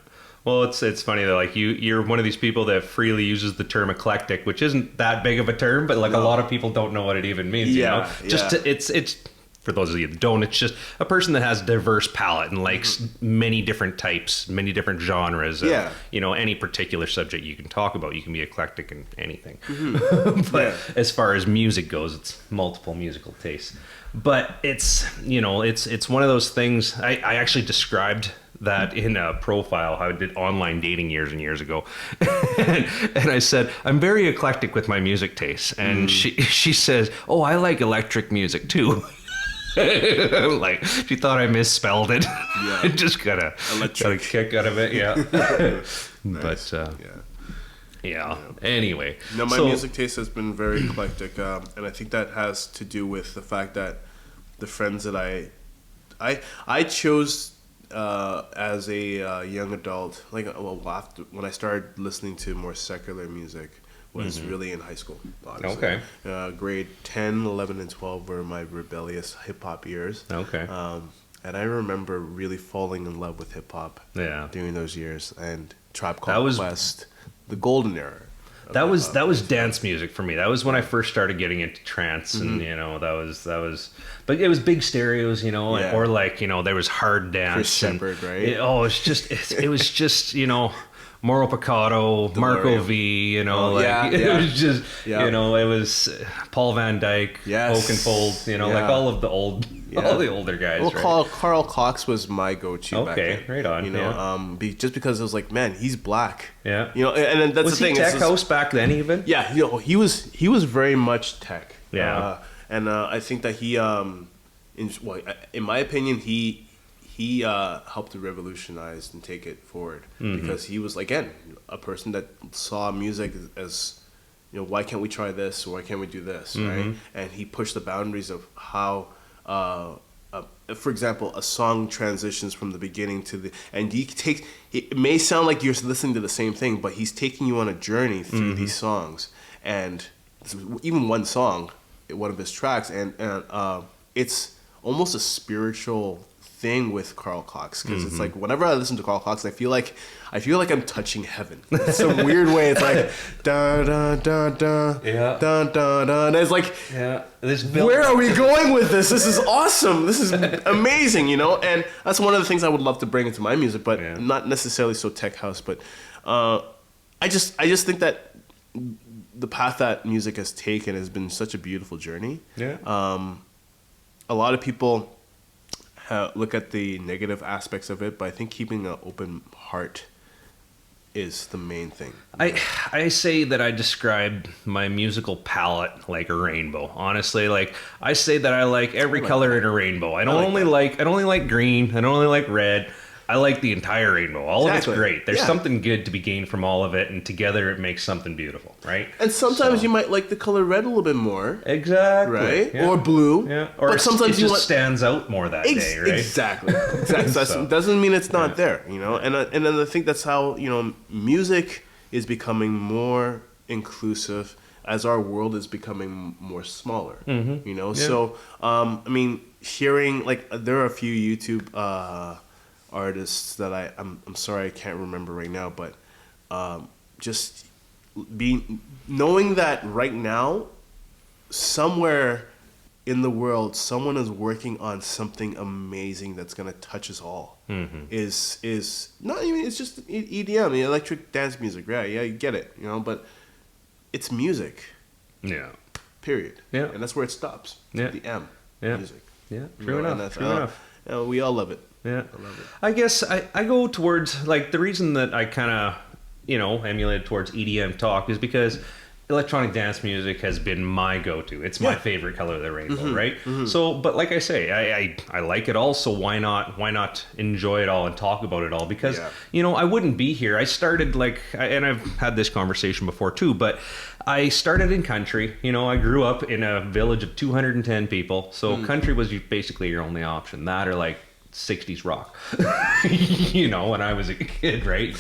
Well, it's funny that like you're one of these people that freely uses the term eclectic, which isn't that big of a term, but like a lot of people don't know what it even means. Yeah, you know, just it's for those of you that don't, it's just a person that has a diverse palette and likes many different types, many different genres. Of, you know, any particular subject you can talk about, you can be eclectic in anything. But as far as music goes, it's multiple musical tastes. But it's, you know, it's one of those things. I actually described that in a profile how I did online dating years and years ago, and I said I'm very eclectic with my music tastes, and she says, "Oh, I like electric music too." Like she thought I misspelled it. Yeah, I just got a kick out of it. Yeah, nice. But yeah. Anyway, no, my music taste has been very eclectic, and I think that has to do with the fact that the friends that I chose. As a young adult, after when I started listening to more secular music, was really in high school. Honestly. Okay. Grade 10, 11, and 12 were my rebellious hip hop years. Okay. And I remember really falling in love with hip hop. Yeah. During those years, and Tribe Called Quest, the golden era. That was dance music for me. That was when I first started getting into trance, and you know that was. But it was big stereos, you know, or like, you know, there was hard dance. Chris Shepherd, right? It was just you know, Mauro Picotto, Marco V, you know, it was just you know, it was Paul Van Dyke, Oakenfold, you know, like all of the old. All the older guys. Well, Carl Cox was my go-to back then. Okay, right on. You know, just because it was like, man, he's black. Yeah. You know, and then that's was the thing. Was he tech house back then even? Yeah, you know, he was very much tech. Yeah. And I think that he, in my opinion, he helped to revolutionize and take it forward because he was, again, a person that saw music as, you know, why can't we try this? Or why can't we do this? Right? And he pushed the boundaries of how. For example, a song transitions from the beginning to the, and it may sound like you're listening to the same thing, but he's taking you on a journey through these songs, and even one song, one of his tracks, and it's almost a spiritual thing with Carl Cox, because it's like whenever I listen to Carl Cox, I feel like I'm touching heaven. It's a weird way. It's like da da da da da da da. And it's like, where are we going with this? This is awesome. This is amazing, you know. And that's one of the things I would love to bring into my music, but not necessarily so tech house. But I just think that the path that music has taken has been such a beautiful journey. Yeah. A lot of people look at the negative aspects of it, but I think keeping an open heart is the main thing. I say that I describe my musical palette like a rainbow. Honestly, like I say that I like every color in a rainbow. I don't only like green. I don't only like red. I like the entire rainbow. All of it's great. There's something good to be gained from all of it, and together it makes something beautful, right? And sometimes you might like the color red a little bit more. Exactly. Right? Yeah. Or blue. Yeah. Or but sometimes it just stands out more that day, right? Exactly. So. Doesn't mean it's not there, you know? And then I think that's how, you know, music is becoming more inclusive as our world is becoming more smaller, you know? Yeah. So, I mean, hearing, like, there are a few YouTube artists that I'm sorry I can't remember right now, but just knowing that right now somewhere in the world someone is working on something amazing that's gonna touch us all is not even, it's just EDM, the electric dance music, yeah, you get it, you know, but it's music, period, and that's where it stops, the M, music, true enough. We all love it. Yeah, I guess I go towards, like, the reason that I kind of, you know, emulated towards EDM talk is because electronic dance music has been my go-to. It's my favorite color of the rainbow, right? So, but like I say, I like it all. So why not enjoy it all and talk about it all? Because I wouldn't be here. I started and I've had this conversation before too, but I started in country. I grew up in a village of 210 people. So country was basically your only option. That or 60s rock. When I was a kid, right? You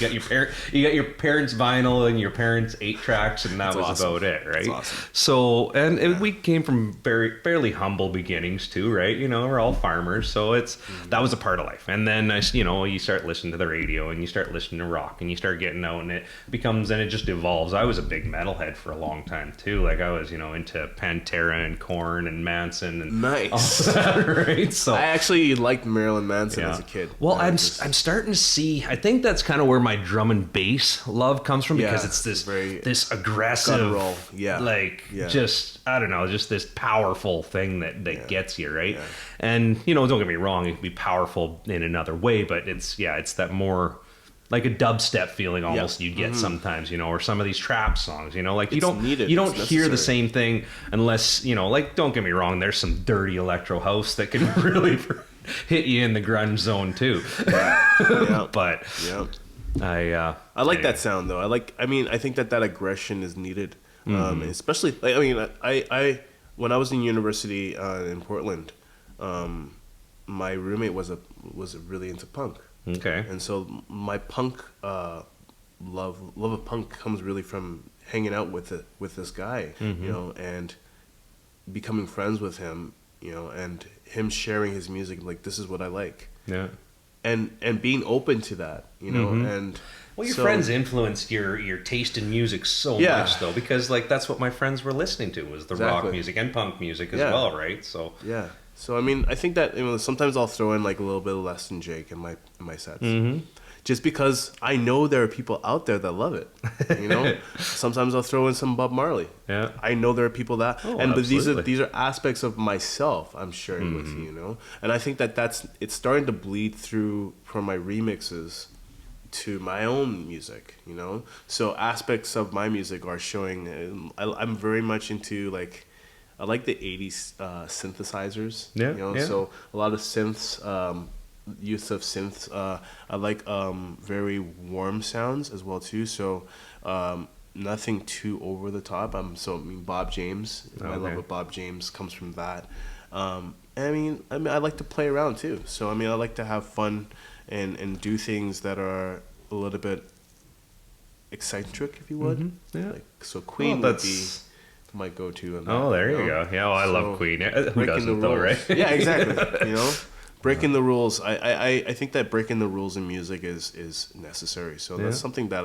got your parents' vinyl and your parents' 8-tracks, and that was about it, right? That's awesome. So, we came from fairly humble beginnings too, right? We're all farmers, so that was a part of life. And then you start listening to the radio, and you start listening to rock, and you start getting out, and it just evolves. I was a big metalhead for a long time too. I was, into Pantera and Korn and Manson and nice, all that, right? So I actually liked Marilyn Manson as a kid. Well, I'm starting to see. I think that's kind of where my drum and bass love comes from, because it's this aggressive, roll. Just I don't know, just this powerful thing that gets you, right? Yeah. And don't get me wrong, it can be powerful in another way, but it's that more like a dubstep feeling almost you'd get sometimes, or some of these trap songs, you don't hear the same thing unless don't get me wrong, there's some dirty electro house that can really hit you in the grunge zone too. But I like that sound though. I think that aggression is needed, especially I when I was in university in Portland, my roommate was really into punk. Okay. And so my punk love of punk comes really from hanging out with this guy, and becoming friends with him, and him sharing his music, this is what I like. Yeah. And being open to that, and well, your friends influenced your taste in music so much though, because that's what my friends were listening to, was the rock music and punk music as well, right? So So I think that sometimes I'll throw in a little bit of Less Than Jake in my sets, just because I know there are people out there that love it. Sometimes I'll throw in some Bob Marley. Yeah, I know there are people that, but absolutely. these are aspects of myself I'm sharing with you, and I think it's starting to bleed through from my remixes to my own music, So aspects of my music are showing. I'm very much into I like the 80s synthesizers. So a lot of synths, use of synths. I like very warm sounds as well too. So nothing too over the top. Bob James. I love what Bob James comes from that. I like to play around too. So I like to have fun and do things that are a little bit eccentric, if you would. So Queen would be my go-to. There you go. Yeah, I love Queen. Who doesn't though, right? Yeah, exactly. Breaking the rules. I think that breaking the rules in music is necessary. So that's something that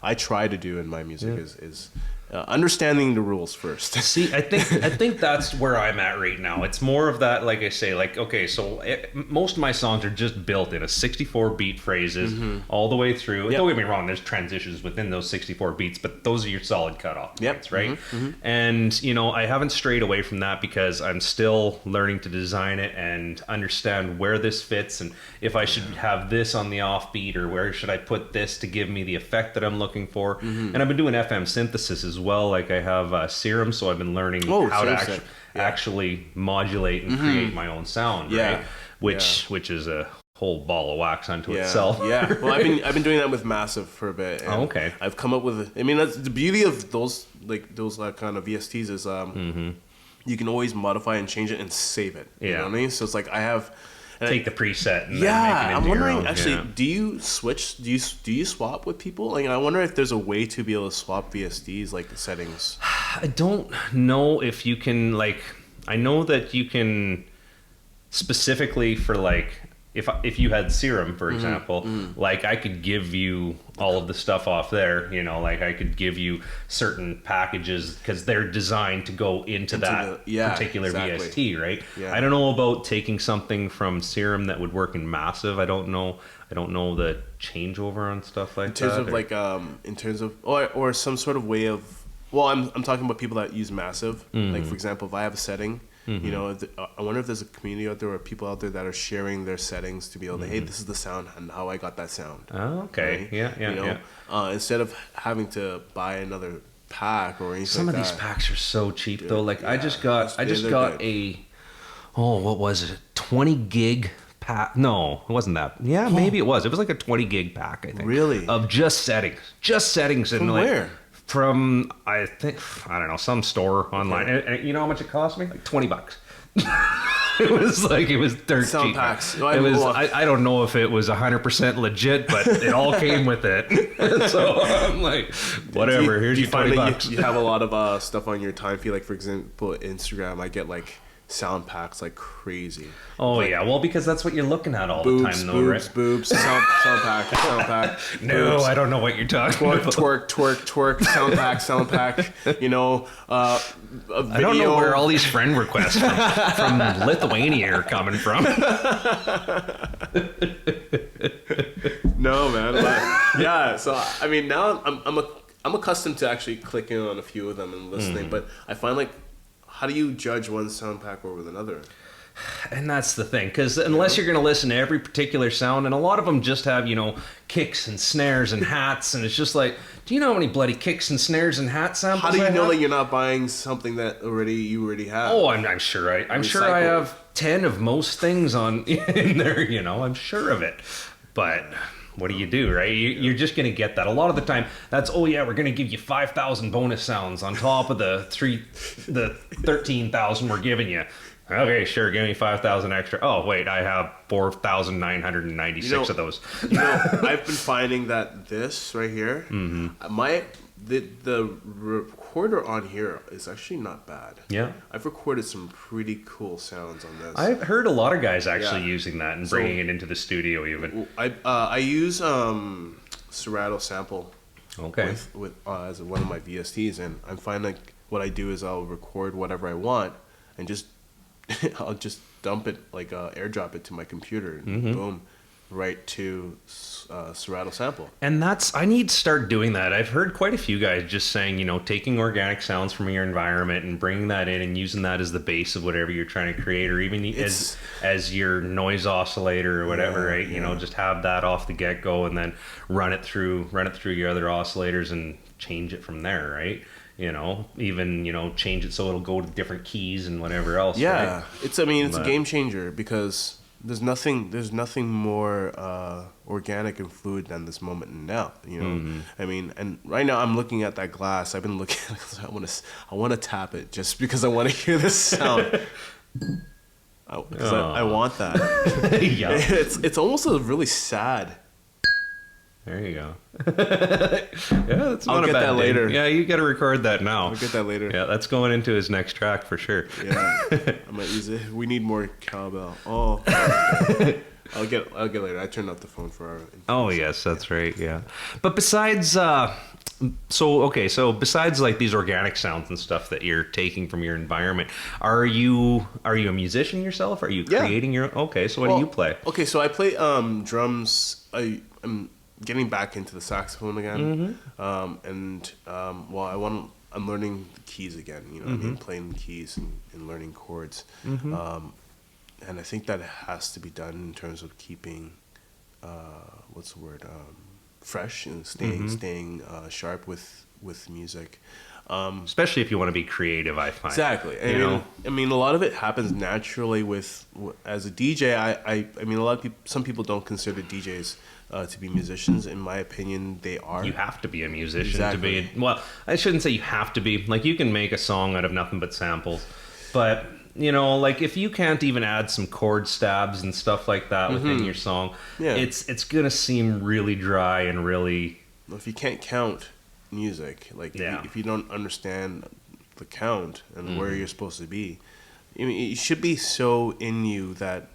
I try to do in my music is understanding the rules first. See, I think that's where I'm at right now. It's more of that, like I say, okay, so most of my songs are just built in a 64 beat phrases all the way through. Don't get me wrong, there's transitions within those 64 beats, but those are your solid cutoff points, right? And I haven't strayed away from that because I'm still learning to design it and understand where this fits, and if I should have this on the offbeat, or where should I put this to give me the effect that I'm looking for. And I've been doing FM synthesis as well. I have Serum, so I've been learning how to actually modulate and create my own sound, right? Which is a whole ball of wax unto itself. Well, I've been doing that with Massive for a bit. And I've come up with. That's the beauty of those kind of VSTs is you can always modify and change it and save it. You know what I mean? So it's I have. Take the preset and then make it into I'm wondering your own. actually, do you switch? Do you swap with people? I wonder if there's a way to be able to swap VSTs, the settings. I don't know if you can I know that you can specifically for if you had Serum, for example, I could give you all of the stuff off there, I could give you certain packages because they're designed to go into that particular VST, right? I don't know about taking something from Serum that would work in Massive. I don't know the changeover on stuff like that. In terms of or some sort of way of. Well, I'm talking about people that use Massive. For example, if I have a setting. I wonder if there's a community out there or people out there that are sharing their settings to be able to, hey, this is the sound and how I got that sound. Oh, okay. Right? Yeah. Instead of having to buy another pack or anything. Some of these packs are so cheap though. Like I just got a what was it? 20 gig pack. No, it wasn't that. Yeah, maybe it was. It was like a 20 gig pack, I think. Really? Of just settings. Just settings. From where? From, I think, I don't know, some store online. And you know how much it cost me? Like $20. It was dirt sound cheap. Packs. I don't know if it was 100% legit, but it all came with it. So I'm like, whatever. Here's your $20. You have a lot of stuff on your time feed. Like for example, Instagram, I get like sound packs like crazy. Oh like, yeah, well because that's what you're looking at all the time, though, right? Boobs, sound pack. No, boobs. I don't know what you're talking about. Twerk, sound pack. You know, a video. I don't know where all these friend requests from Lithuania are coming from. No, man. But, yeah, so I mean, now I'm accustomed to actually clicking on a few of them and listening, but I find like, how do you judge one sound pack over another? And that's the thing, because unless you're going to listen to every particular sound, and a lot of them just have, you know, kicks and snares and hats, and it's just like, do you know how many bloody kicks and snares and hat samples How do you know that you're not buying something that you already have? Oh, I'm sure I have 10 of most things in there, you know, I'm sure of it. But what do you do, right? You're just going to get that. A lot of the time, that's, oh yeah, we're going to give you 5,000 bonus sounds on top of the 13,000 we're giving you. Okay, sure, give me 5,000 extra. Oh, wait, I have 4,996 of those. You know, I've been finding that this right here, the recorder on here is actually not bad. Yeah. I've recorded some pretty cool sounds on this. I've heard a lot of guys actually using that and bringing it into the studio even. I use Serato sample with as one of my VSTs, and I'm finding like what I do is I'll record whatever I want and just I'll just dump it, like airdrop it to my computer, and boom, right to Serato sample. And I need to start doing that. I've heard quite a few guys just saying, you know, taking organic sounds from your environment and bringing that in and using that as the base of whatever you're trying to create, or even as your noise oscillator or whatever, right? You know, just have that off the get-go and then run it through your other oscillators and change it from there, right? You know, even, you know, change it so it'll go to different keys and whatever else. Yeah, right? it's a game changer, because there's nothing more organic and fluid than this moment and now. You know, I mean, and right now I'm looking at that glass. I've been looking at it. I want to tap it just because I want to hear this sound. I want that. Yeah, it's almost a really sad. There you go. Yeah, that's not I'll get that later. Yeah, you got to record that now. I'll get that later. Yeah, that's going into his next track for sure. Yeah, I might use it. We need more cowbell. Oh, I'll get later. I turned off the phone for our. Oh yes, that's right. Yeah, but besides, besides like these organic sounds and stuff that you're taking from your environment, are you a musician yourself? Are you creating your? Okay, so what do you play? Okay, so I play drums. I'm getting back into the saxophone again, I'm learning the keys again. You know, what I mean, playing the keys and learning chords, and I think that has to be done in terms of keeping, fresh and staying sharp with music. Especially if you want to be creative, I find. Exactly. I mean, a lot of it happens naturally as a DJ. I mean, some people don't consider DJs to be musicians. In my opinion, they are. You have to be a musician to be. Well, I shouldn't say you have to be. Like, you can make a song out of nothing but samples, but you know, like if you can't even add some chord stabs and stuff like that within your song, it's gonna seem really dry and really. If you can't count music, like if you don't understand the count and where you're supposed to be, I mean, it should be so in you that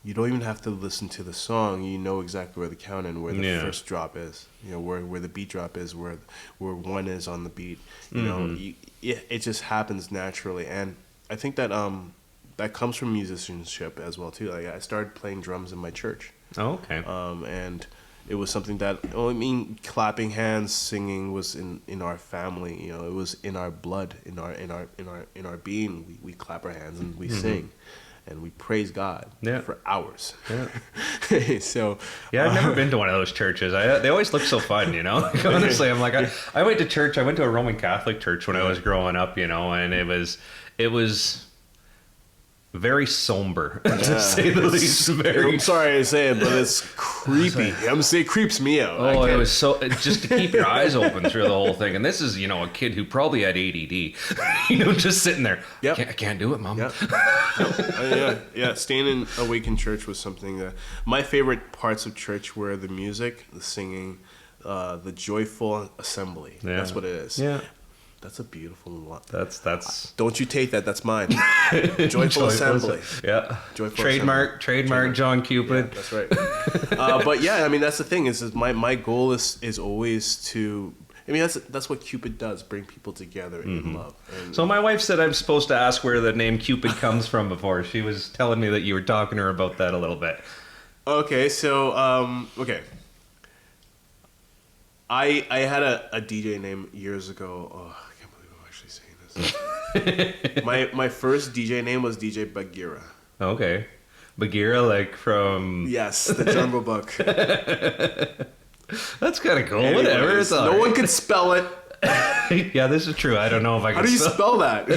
you don't even have to listen to the song. You know exactly where the count and where the first drop is. You know where the beat drop is, where one is on the beat. You know, it just happens naturally, and I think that that comes from musicianship as well too. Like I started playing drums in my church. Oh, okay. And it was something that, clapping hands, singing was in our family. You know, it was in our blood, in our being. We clap our hands and we sing, and we praise God for hours. Yeah. So yeah, I've never been to one of those churches. They always look so fun, you know. Honestly, I'm like, I went to church. I went to a Roman Catholic church when I was growing up, you know, and it was very somber, to say the least. I'm sorry to say it, but it's creepy. I'm gonna say it creeps me out. Oh, it was so just to keep your eyes open through the whole thing. And this is, you know, a kid who probably had ADD, you know, just sitting there. Yep. I can't do it, Mom. Yeah. Staying awake in church was something that my favorite parts of church were the music, the singing, the joyful assembly. Yeah. That's what it is. Yeah. That's a beautiful one. That's. Don't you take that? That's mine. Joyful assembly. Yeah. Joyful Trademark, John Qpid. Yeah, that's right. But yeah, I mean, that's the thing is my goal is always to. I mean, that's what Cupid does: bring people together in love. And, So my wife said I'm supposed to ask where the name Cupid comes from before. She was telling me that you were talking to her about that a little bit. Okay, so okay. I had a DJ name years ago. Oh, I can't believe I'm actually saying this. my first DJ name was DJ Bagheera. Okay. Bagheera, like from... Yes, the Jungle Book. That's kind of cool. Anyways, Whatever. It's no one could spell it. Yeah, this is true. I don't know if I can How do you spell that?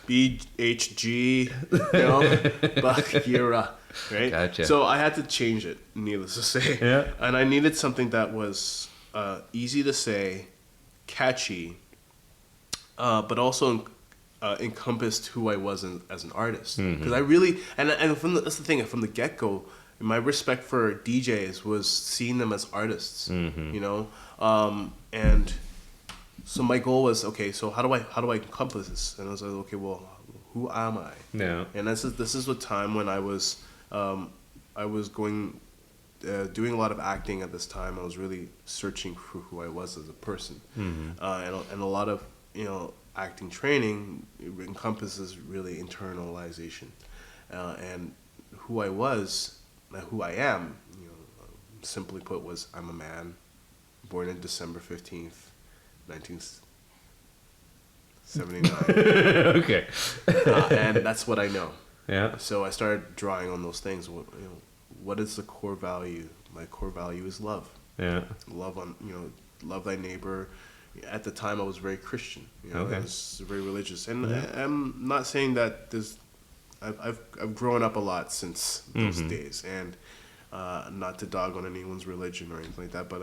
BHG, you know, Bagheera. Right? Gotcha. So I had to change it, needless to say. Yeah. And I needed something that was easy to say, catchy, but also encompassed who I was as an artist. Because I really, and that's the thing, from the get-go, my respect for DJs was seeing them as artists, you know? And so my goal was, okay, so how do I encompass this? And I was like, okay, well, who am I? Yeah. And this is the time when I was going, doing a lot of acting at this time. I was really searching for who I was as a person, and a lot of, you know, acting training encompasses really internalization, and who I was, who I am, you know, simply put, was I'm a man, born in December 15th, 1979. Okay. And that's what I know. Yeah. So I started drawing on those things. What is the core value? My core value is love. Yeah. Love love thy neighbor. At the time, I was very Christian. You know, Okay. I was very religious, and I'm not saying that there's. I've grown up a lot since those days, and not to dog on anyone's religion or anything like that, but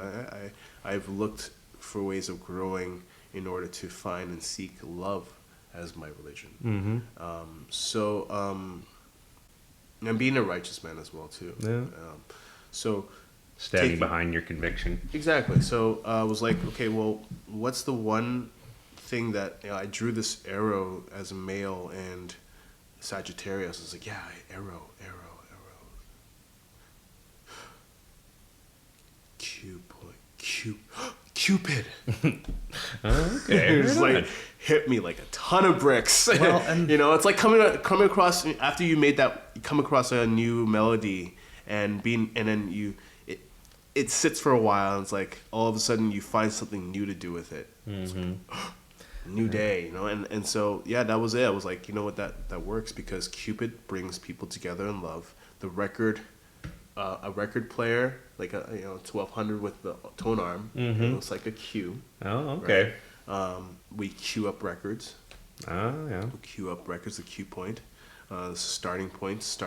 I've looked for ways of growing in order to find and seek love as my religion. And being a righteous man as well too. Yeah. So Standing behind your conviction. exactly. So I was like, okay, well, what's the one thing that, you know, I drew this arrow as a male and Sagittarius. I was like, yeah, arrow. Cupid. Okay. It was like hit me like a ton of bricks. Well, and you know, it's like coming across after you made that, you come across a new melody and then it sits for a while and it's like all of a sudden you find something new to do with it. New day, you know, and so yeah, that was it. I was like, you know what, that works because Cupid brings people together in love. The record, a record player, like a 1200 with the tone arm, it looks like a Q. Oh, okay. Right? We queue up records. Oh, yeah. We queue up records. The Q point, starting point's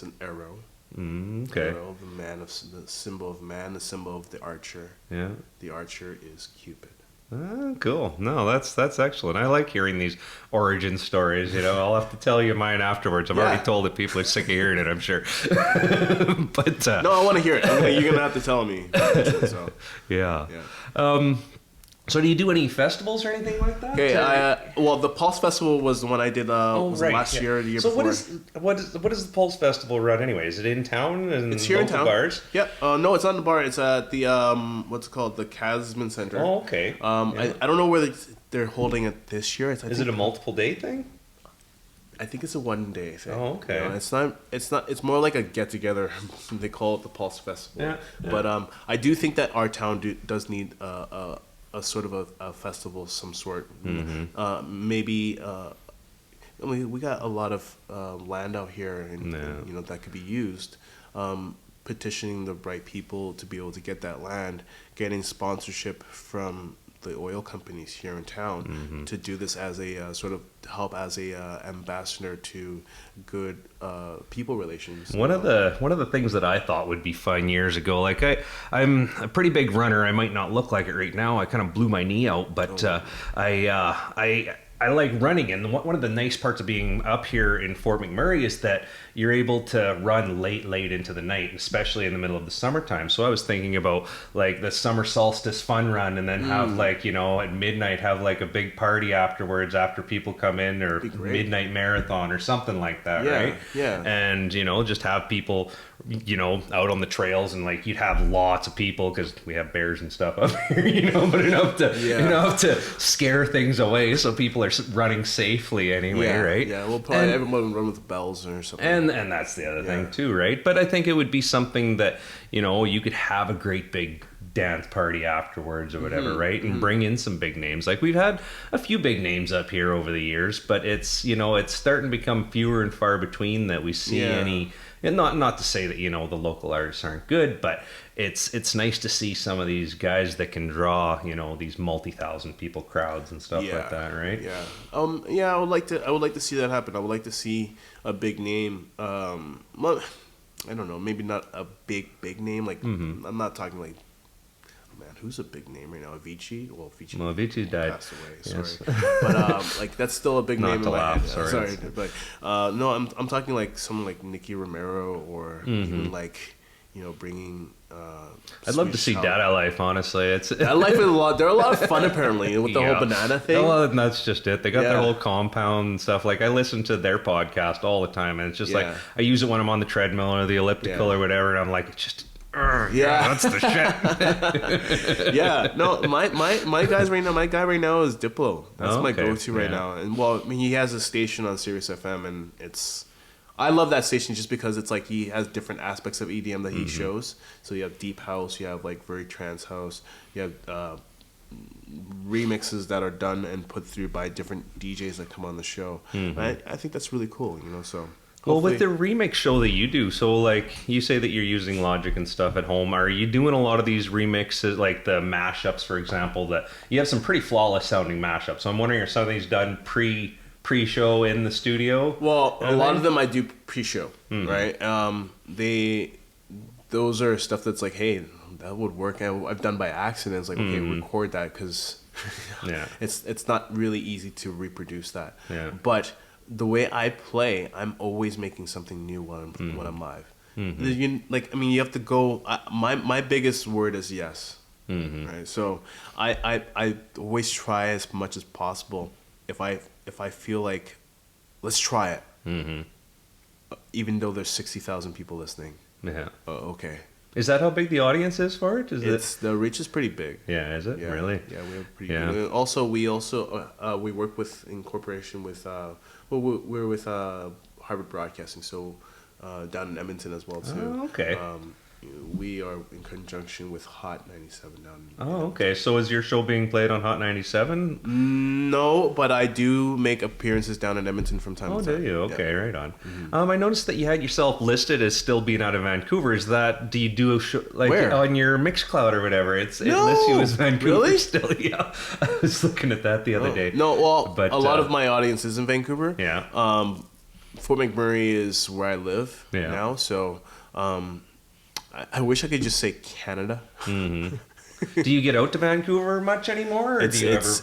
an arrow. Okay. Arrow, the symbol of man, the symbol of the archer. Yeah. The archer is Cupid. Oh, cool. No, that's excellent. I like hearing these origin stories. You know, I'll have to tell you mine afterwards. I've already told it. People are sick of hearing it, I'm sure. But no, I want to hear it. You're gonna have to tell me. So. Yeah. So do you do any festivals or anything like that? Okay. Well, the Pulse Festival was the one I did. Was it last year or the year so before? So what is the Pulse Festival run anyway? Is it in town and it's here in town. Bars? Yep. No, it's not in the bar. It's at the what's it called, the Casman Center. Oh, okay. I don't know where they're holding it this year. Is it a multiple day thing? I think it's a 1 day thing. Oh, okay. You know, it's not. It's more like a get together. They call it the Pulse Festival. Yeah. But I do think that our town does need a sort of a festival of some sort. Maybe I mean, we got a lot of land out here, and you know, that could be used. Petitioning the right people to be able to get that land, getting sponsorship from the oil companies here in town to do this as a sort of help as a ambassador to good people relations. One of the things that I thought would be fun years ago, like I'm a pretty big runner. I might not look like it right now. I kind of blew my knee out, but I like running, and one of the nice parts of being up here in Fort McMurray is that you're able to run late into the night, especially in the middle of the summertime. So I was thinking about like the summer solstice fun run, and then have like, you know, at midnight have like a big party afterwards after people come in, or midnight marathon or something like that, right? Yeah. And, you know, just have people, you know, out on the trails, and like you'd have lots of people because we have bears and stuff up here, you know, but enough to scare things away so people are running safely anyway, right? Yeah, we'll probably everyone run with bells or something. And that's the other thing too, right? But I think it would be something that, you know, you could have a great big dance party afterwards or whatever, right? And bring in some big names. Like we've had a few big names up here over the years, but it's, you know, it's starting to become fewer and far between that we see any. And not to say that, you know, the local artists aren't good, but it's nice to see some of these guys that can draw, you know, these multi-thousand people crowds and stuff like that, right? I would like to see that happen. I would like to see a big name. Well, I don't know, maybe not a big name. Like I'm not talking like, man, who's a big name right now? Avicii? Well, Avicii died. Passed away. Sorry, but like that's still a big name in my head. Sorry, but no, I'm talking like someone like Nicky Romero, or even like, you know, bringing. I'd love to see Dada Life. Honestly, it's Dada Life is a lot. They're a lot of fun apparently with the whole banana thing. Well, that's just it. They got their whole compound and stuff. Like I listen to their podcast all the time, and it's just like I use it when I'm on the treadmill or the elliptical or whatever, and I'm like, it's just. That's the shit. No, my guys right now. My guy right now is Diplo. That's my go-to right now. And well, I mean, he has a station on Sirius FM, and I love that station just because it's like he has different aspects of EDM that he shows. So you have deep house, you have like very trance house, you have remixes that are done and put through by different DJs that come on the show. I think that's really cool, you know. So. Well, with the remix show that you do, so like you say that you're using Logic and stuff at home, are you doing a lot of these remixes, like the mashups, for example, that you have some pretty flawless sounding mashups. So I'm wondering, are some of these done pre-show in the studio? Well, a lot of them I do pre-show, right? Those are stuff that's like, hey, that would work. And I've done by accident. It's like, okay, record that because it's not really easy to reproduce that. Yeah. But the way I play, I'm always making something new when I'm live. You have to go. My biggest word is yes. Right. So I always try as much as possible. If I feel like, let's try it. Even though there's 60,000 people listening. Yeah. Okay. Is that how big the audience is for it? The reach is pretty big. Yeah, is it? Yeah. Really? Yeah, we have pretty big. Also, we work with, in cooperation with, we're with Harvard Broadcasting, so down in Edmonton as well, too. Oh, okay. We are in conjunction with Hot 97 down in Edmonton. Okay. So is your show being played on Hot 97? No, but I do make appearances down in Edmonton from time to time. Oh, do you? Okay, right on. I noticed that you had yourself listed as still being out of Vancouver. Is that, do you do a show like on your Mixcloud or whatever? It lists you as Vancouver still. Yeah, I was looking at that the other day. No, well, but a lot of my audience is in Vancouver. Yeah. Fort McMurray is where I live now, so I wish I could just say Canada. Do you get out to Vancouver much anymore? Or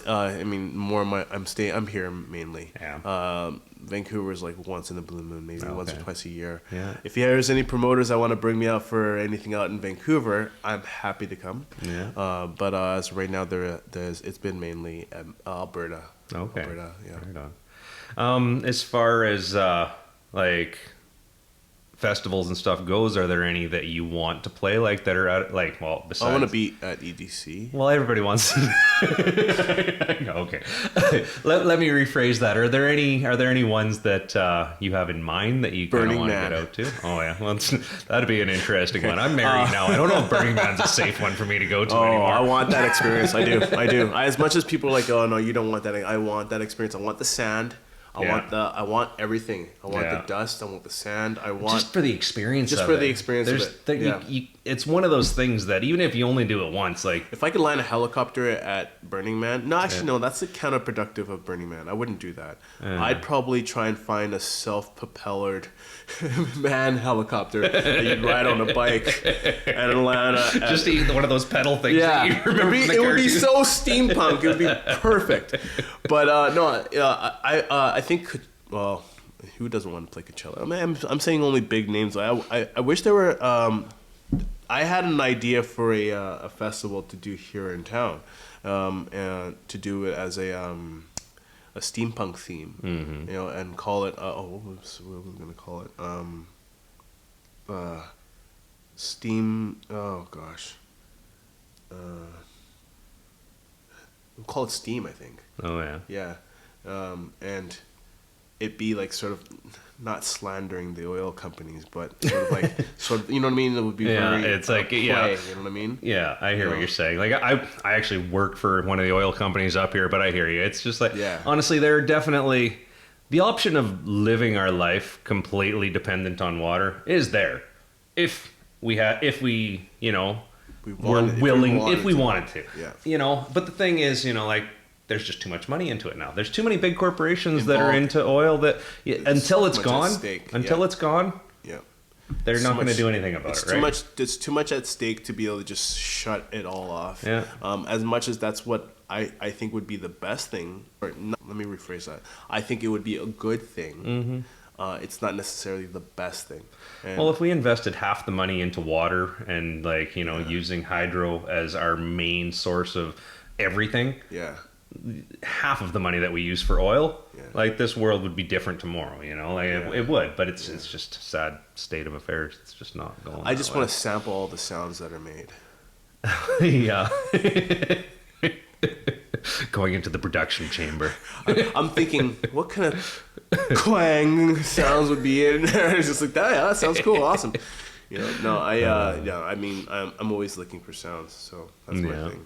I'm here mainly. Yeah. Vancouver is like once in a blue moon, maybe once or twice a year. Yeah. If there's any promoters that want to bring me out for anything out in Vancouver, I'm happy to come. Yeah. But as right now, it's been mainly Alberta. Okay. Alberta, yeah. Right on. As far as like festivals and stuff goes, are there any that you want to play like that are at besides? I want to be at EDC. Well, everybody wants to. Okay. let me rephrase that. Are there any ones that you have in mind that you kind of want to get out to? Oh yeah, well that'd be an interesting one. I'm married now. I don't know if Burning Man's a safe one for me to go to anymore. I want that experience. I do. As much as people are like, oh no, you don't want that. I want that experience. I want the sand. I want everything. I want the dust. I want the sand. I want just for the experience. Just for the experience of it. It's one of those things that even if you only do it once, like if I could land a helicopter at Burning Man. No, actually, no. That's the counterproductive of Burning Man. I wouldn't do that. I'd probably try and find a self-propellered man helicopter that you'd ride on a bike and land. Just one of those pedal things. Yeah, that you remember it would be so steampunk. It would be perfect. But I think, well, who doesn't want to play Coachella? I mean, I'm saying only big names. I wish there were. I had an idea for a festival to do here in town, and to do it as a steampunk theme, you know, and call it. What are we gonna call it? Steam. Oh gosh. We'll call it Steam, I think. Oh yeah. Yeah, and it be like sort of not slandering the oil companies, but sort of you know what I mean. It would be very it's like play, yeah, you know what I mean. Yeah, I hear what you're saying. Like I actually work for one of the oil companies up here, but I hear you. It's just like honestly, they're definitely the option of living our life completely dependent on water is there. If we you know. If we wanted to. Yeah. You know, but the thing is, you know, like there's just too much money into it now. There's too many big corporations that are into oil that until it's gone, yeah, they're not going to do anything about it, right? It's too much at stake to be able to just shut it all off. Yeah. As much as that's what I think would be the best thing, or not, let me rephrase that. I think it would be a good thing. It's not necessarily the best thing. And well, if we invested half the money into water and like, you know, using hydro as our main source of everything, half of the money that we use for oil, like this world would be different tomorrow, you know, like it would, but it's just a sad state of affairs. It's just not going. I just want to sample all the sounds that are made. Yeah. Going into the production chamber. I'm thinking, what kind of clang sounds would be in there? It's just like that. Yeah, that sounds cool. Awesome. You know, no, I mean, I'm always looking for sounds, so that's my thing.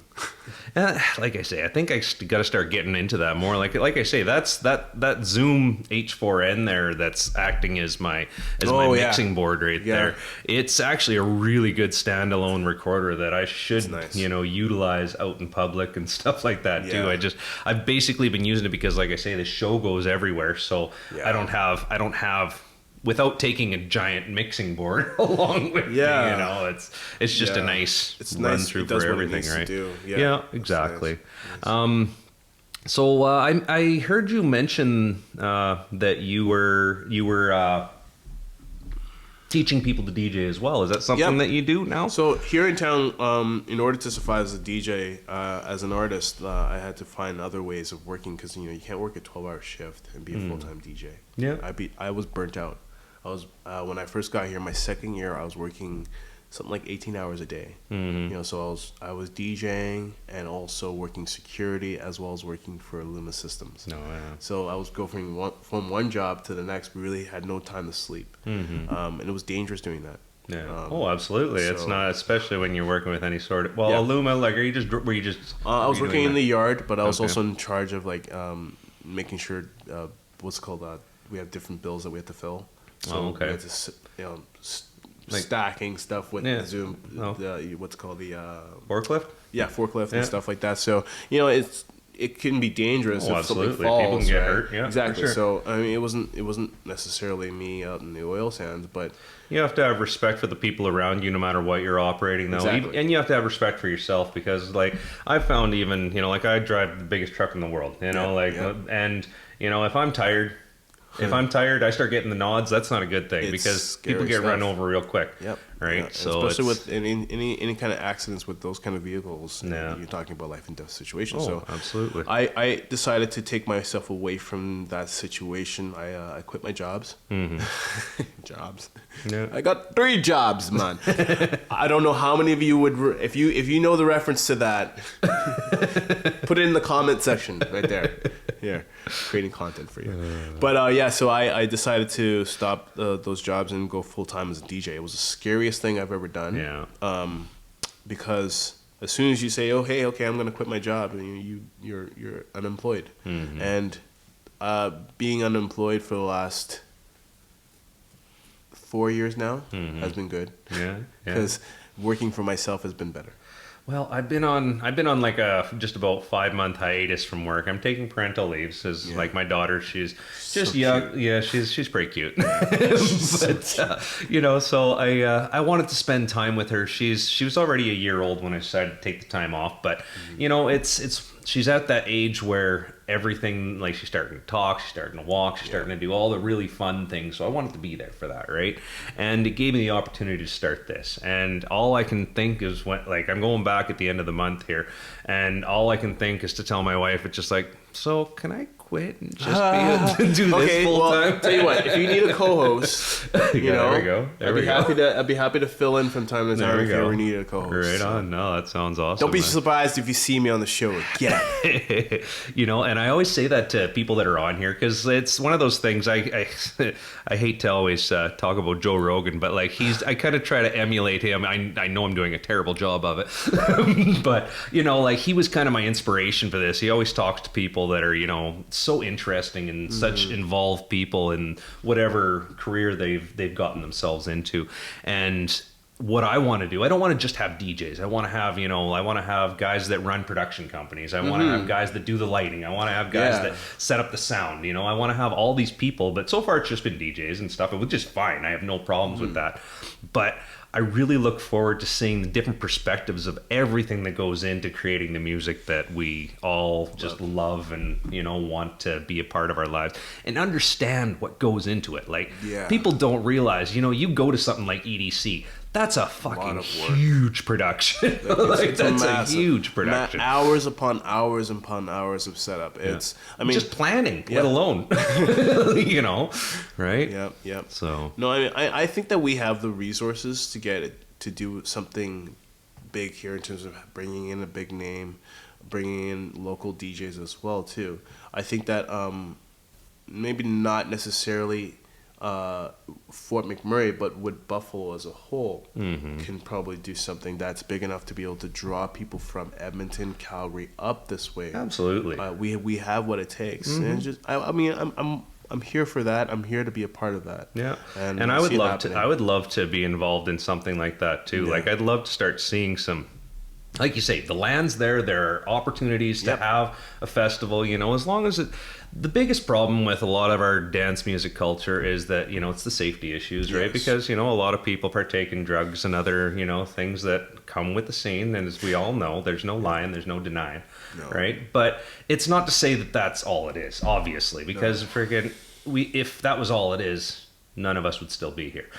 Like I say, I think I got to start getting into that more. Like I say, that's that Zoom H4n there that's acting as my mixing board right there. It's actually a really good standalone recorder that I should you know utilize out in public and stuff like that too. I've basically been using it because, like I say, the show goes everywhere, so I don't have. Without taking a giant mixing board along with me, you know, it's just a nice run through for everything, right? Yeah, exactly. Nice. So I heard you mention that you were teaching people to DJ as well. Is that something that you do now? So here in town, in order to survive as a DJ, as an artist, I had to find other ways of working because you know you can't work a 12-hour shift and be a full-time DJ. Yeah, I was burnt out. I was when I first got here, my second year, I was working something like 18 hours a day. You know, so I was DJing and also working security as well as working for Luma Systems. So I was going from one job to the next. We really had no time to sleep, and it was dangerous doing that. Yeah. Absolutely. So, it's not, especially when you're working with any sort of Luma. Like, were you just? I was working in the yard, but I was also in charge of like making sure what's it called. We have different bills that we have to fill. So we had to, you know, stacking stuff with Zoom. What's called the forklift? Yeah, forklift and stuff like that. So you know, it can be dangerous if something falls. People can get hurt. Yeah, exactly. Sure. So I mean, it wasn't necessarily me out in the oil sands, but you have to have respect for the people around you, no matter what you're operating, though. Exactly. And you have to have respect for yourself because, like, I've found even, you know, like I drive the biggest truck in the world, you know, and you know, if I'm tired. I start getting the nods. That's not a good thing because people get run over real quick. Right. Yeah. So especially with any kind of accidents with those kind of vehicles, you're talking about life and death situations. So absolutely. I decided to take myself away from that situation. I quit my jobs. Jobs. Yeah. I got 3 jobs, man. I don't know how many of you would if you know the reference to that. Put it in the comment section right there. Here, creating content for you. But so I decided to stop those jobs and go full time as a DJ. It was the scariest thing I've ever done. Yeah. Because as soon as you say, "Oh, hey, okay, I'm going to quit my job," and you're unemployed, and being unemployed for the last 4 years now has been good. Yeah. Because working for myself has been better. Well, I've been on like a just about 5-month hiatus from work. I'm taking parental leaves because like my daughter, she's just young. Cute. Yeah, she's pretty cute. But you know, so I wanted to spend time with her. She was already a year old when I decided to take the time off. But you know, she's at that age where everything, like, she's starting to talk, she's starting to walk, she's starting to do all the really fun things. So I wanted to be there for that, right? And it gave me the opportunity to start this. And all I can think is when, like, I'm going back at the end of the month here, and all I can think is to tell my wife, it's just like, so can I quit and just do this full time? Tell you what, if you need a co-host, you know, there we go. I'd be happy to fill in from time to time if you ever need a co-host. Right on. No, that sounds awesome. Don't be surprised if you see me on the show again. You know, and I always say that to people that are on here because it's one of those things. I hate to always talk about Joe Rogan, but like I kind of try to emulate him. I know I'm doing a terrible job of it, but you know, like he was kind of my inspiration for this. He always talks to people that are, you know, so interesting and such involved people in whatever career they've gotten themselves into. And what I want to do, I don't want to just have DJs. I want to have, you know, I want to have guys that run production companies. I want to have guys that do the lighting. I want to have guys that set up the sound. You know, I want to have all these people. But so far, it's just been DJs and stuff. It was just fine. I have no problems with that. But I really look forward to seeing the different perspectives of everything that goes into creating the music that we all just love and, you know, want to be a part of our lives and understand what goes into it. Like, people don't realize, you know, you go to something like EDC, that's a fucking huge production. Like, that's a huge production. Hours upon hours upon hours of setup. It's, I mean, just planning, let alone, you know, right? Yep. So, no, I mean, I think that we have the resources to get it, to do something big here in terms of bringing in a big name, bringing in local DJs as well, too. I think that maybe not necessarily Fort McMurray, but with Buffalo as a whole can probably do something that's big enough to be able to draw people from Edmonton, Calgary up this way. Absolutely. We have what it takes, and just I mean I'm here for that. I'm here to be a part of that. Yeah, and I would love to be involved in something like that too. Yeah. Like, I'd love to start seeing some, like you say, the land's there. There are opportunities to have a festival. You know, as long as it. The biggest problem with a lot of our dance music culture is that, you know, it's the safety issues, right? Because, you know, a lot of people partake in drugs and other, you know, things that come with the scene. And as we all know, there's no lying, there's no denying, right? But it's not to say that that's all it is, obviously, because freaking if that was all it is, none of us would still be here,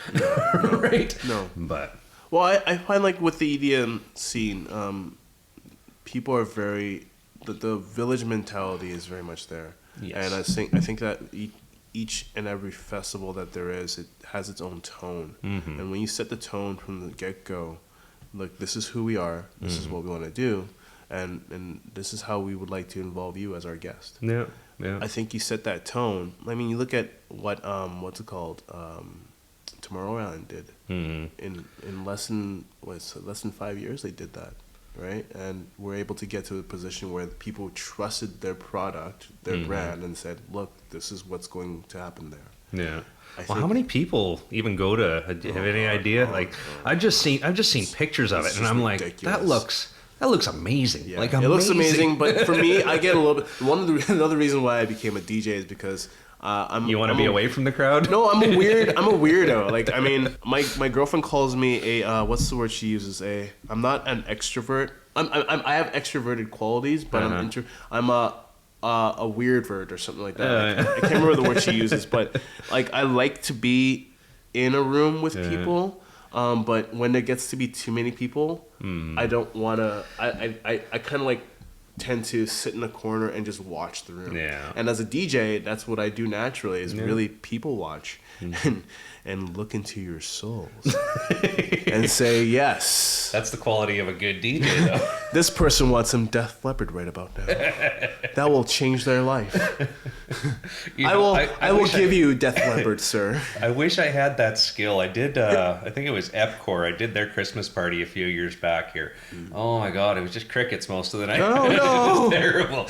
right? No. But well, I find, like, with the EDM scene, people are very the village mentality is very much there. Yes. And I think that each and every festival that there is, it has its own tone. And when you set the tone from the get-go, like, this is who we are, this is what we want to do, and this is how we would like to involve you as our guest. Yeah. I think you set that tone. I mean, you look at what what's it called? Tomorrowland did in less than 5 years. They did that. Right, and we're able to get to a position where people trusted their product, their brand, and said, "Look, this is what's going to happen there." Yeah. Well, how many people even go to? Do you have any idea? I've just seen pictures of it, and I'm ridiculous. That looks amazing. Yeah. Like, amazing. It looks amazing, but for me, I get a little bit. Another reason why I became a DJ is because. You want to be away from the crowd? No, I'm a weirdo. Like, I mean, my girlfriend calls me a what's the word she uses? I'm not an extrovert. I have extroverted qualities, but I'm a weirdvert or something like that. I can't remember the word she uses, but like, I like to be in a room with people. But when there gets to be too many people, I don't want to. I kind of like. Tend to sit in a corner and just watch the room. Yeah. And as a DJ, that's what I do naturally is really people watch and look into your souls and say yes. That's the quality of a good DJ, though. This person wants some Def Leppard right about now. That will change their life. I will give you Death Leopard, sir. I wish I had that skill. I did, I think it was Epcor. I did their Christmas party a few years back here. Oh my God, it was just crickets most of the night. Oh, no. It was terrible.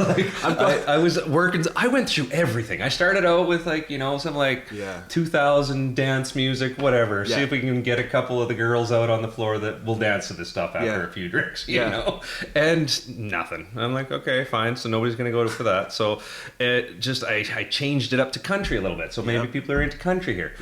Like, I was working, I went through everything. I started out with like, some like 2000 dance music, whatever. See if we can get a couple of the girls out on the floor that will dance to this stuff after a few drinks, you know? And nothing. I'm like, okay, fine. So nobody's going to go for that. So it just, I changed it up to country a little bit. So maybe people are into country here.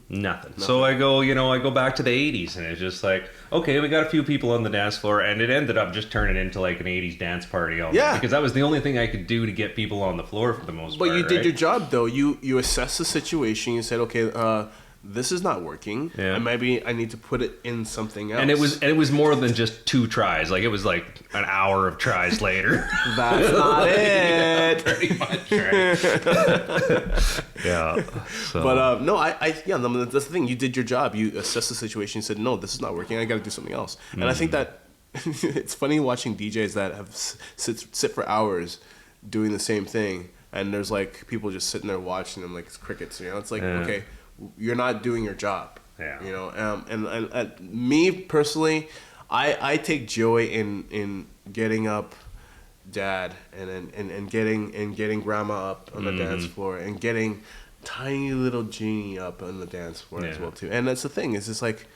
Nothing. So I go back to the 80s and it's just like, okay, we got a few people on the dance floor, and it ended up just turning into like an 80s dance party almost, because that was the only thing I could do to get people on the floor for the most part. But you did your job though. You assessed the situation. You said, okay, this is not working. And maybe I need to put it in something else. And it was more than just 2 tries. Like it was like an hour of tries later. That's not it. Pretty much, right? Yeah. So. But no, that's the thing. You did your job. You assessed the situation. You said, no, this is not working. I got to do something else. And I think that it's funny watching DJs that have sit for hours doing the same thing, and there's like people just sitting there watching them like it's crickets. It's like, okay, you're not doing your job. And me personally, I take joy in getting up Dad and getting Grandma up on the dance floor, and getting tiny little Jeannie up on the dance floor as well too. And that's the thing, is just like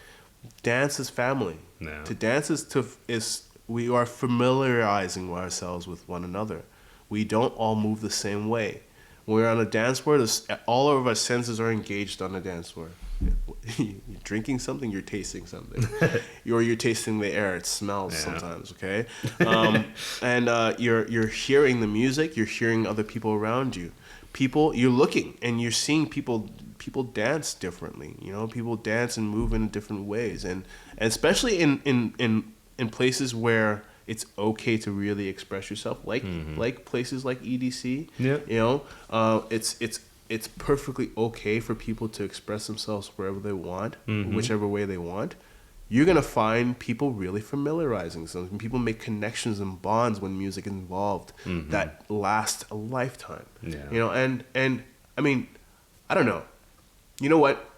dance is family. To dance is we are familiarizing ourselves with one another. We don't all move the same way. When we're on a dance floor, all of our senses are engaged on the dance floor. You're drinking something, you're tasting something. You're tasting the air, it smells sometimes, okay? And you're hearing the music, you're hearing other people around you. You're looking and you're seeing people dance differently. People dance and move in different ways. And especially in places where it's okay to really express yourself, like places like EDC. It's perfectly okay for people to express themselves wherever they want, whichever way they want. You're gonna find people really familiarizing something. People make connections and bonds when music is involved that last a lifetime. And I mean, I don't know. You know what?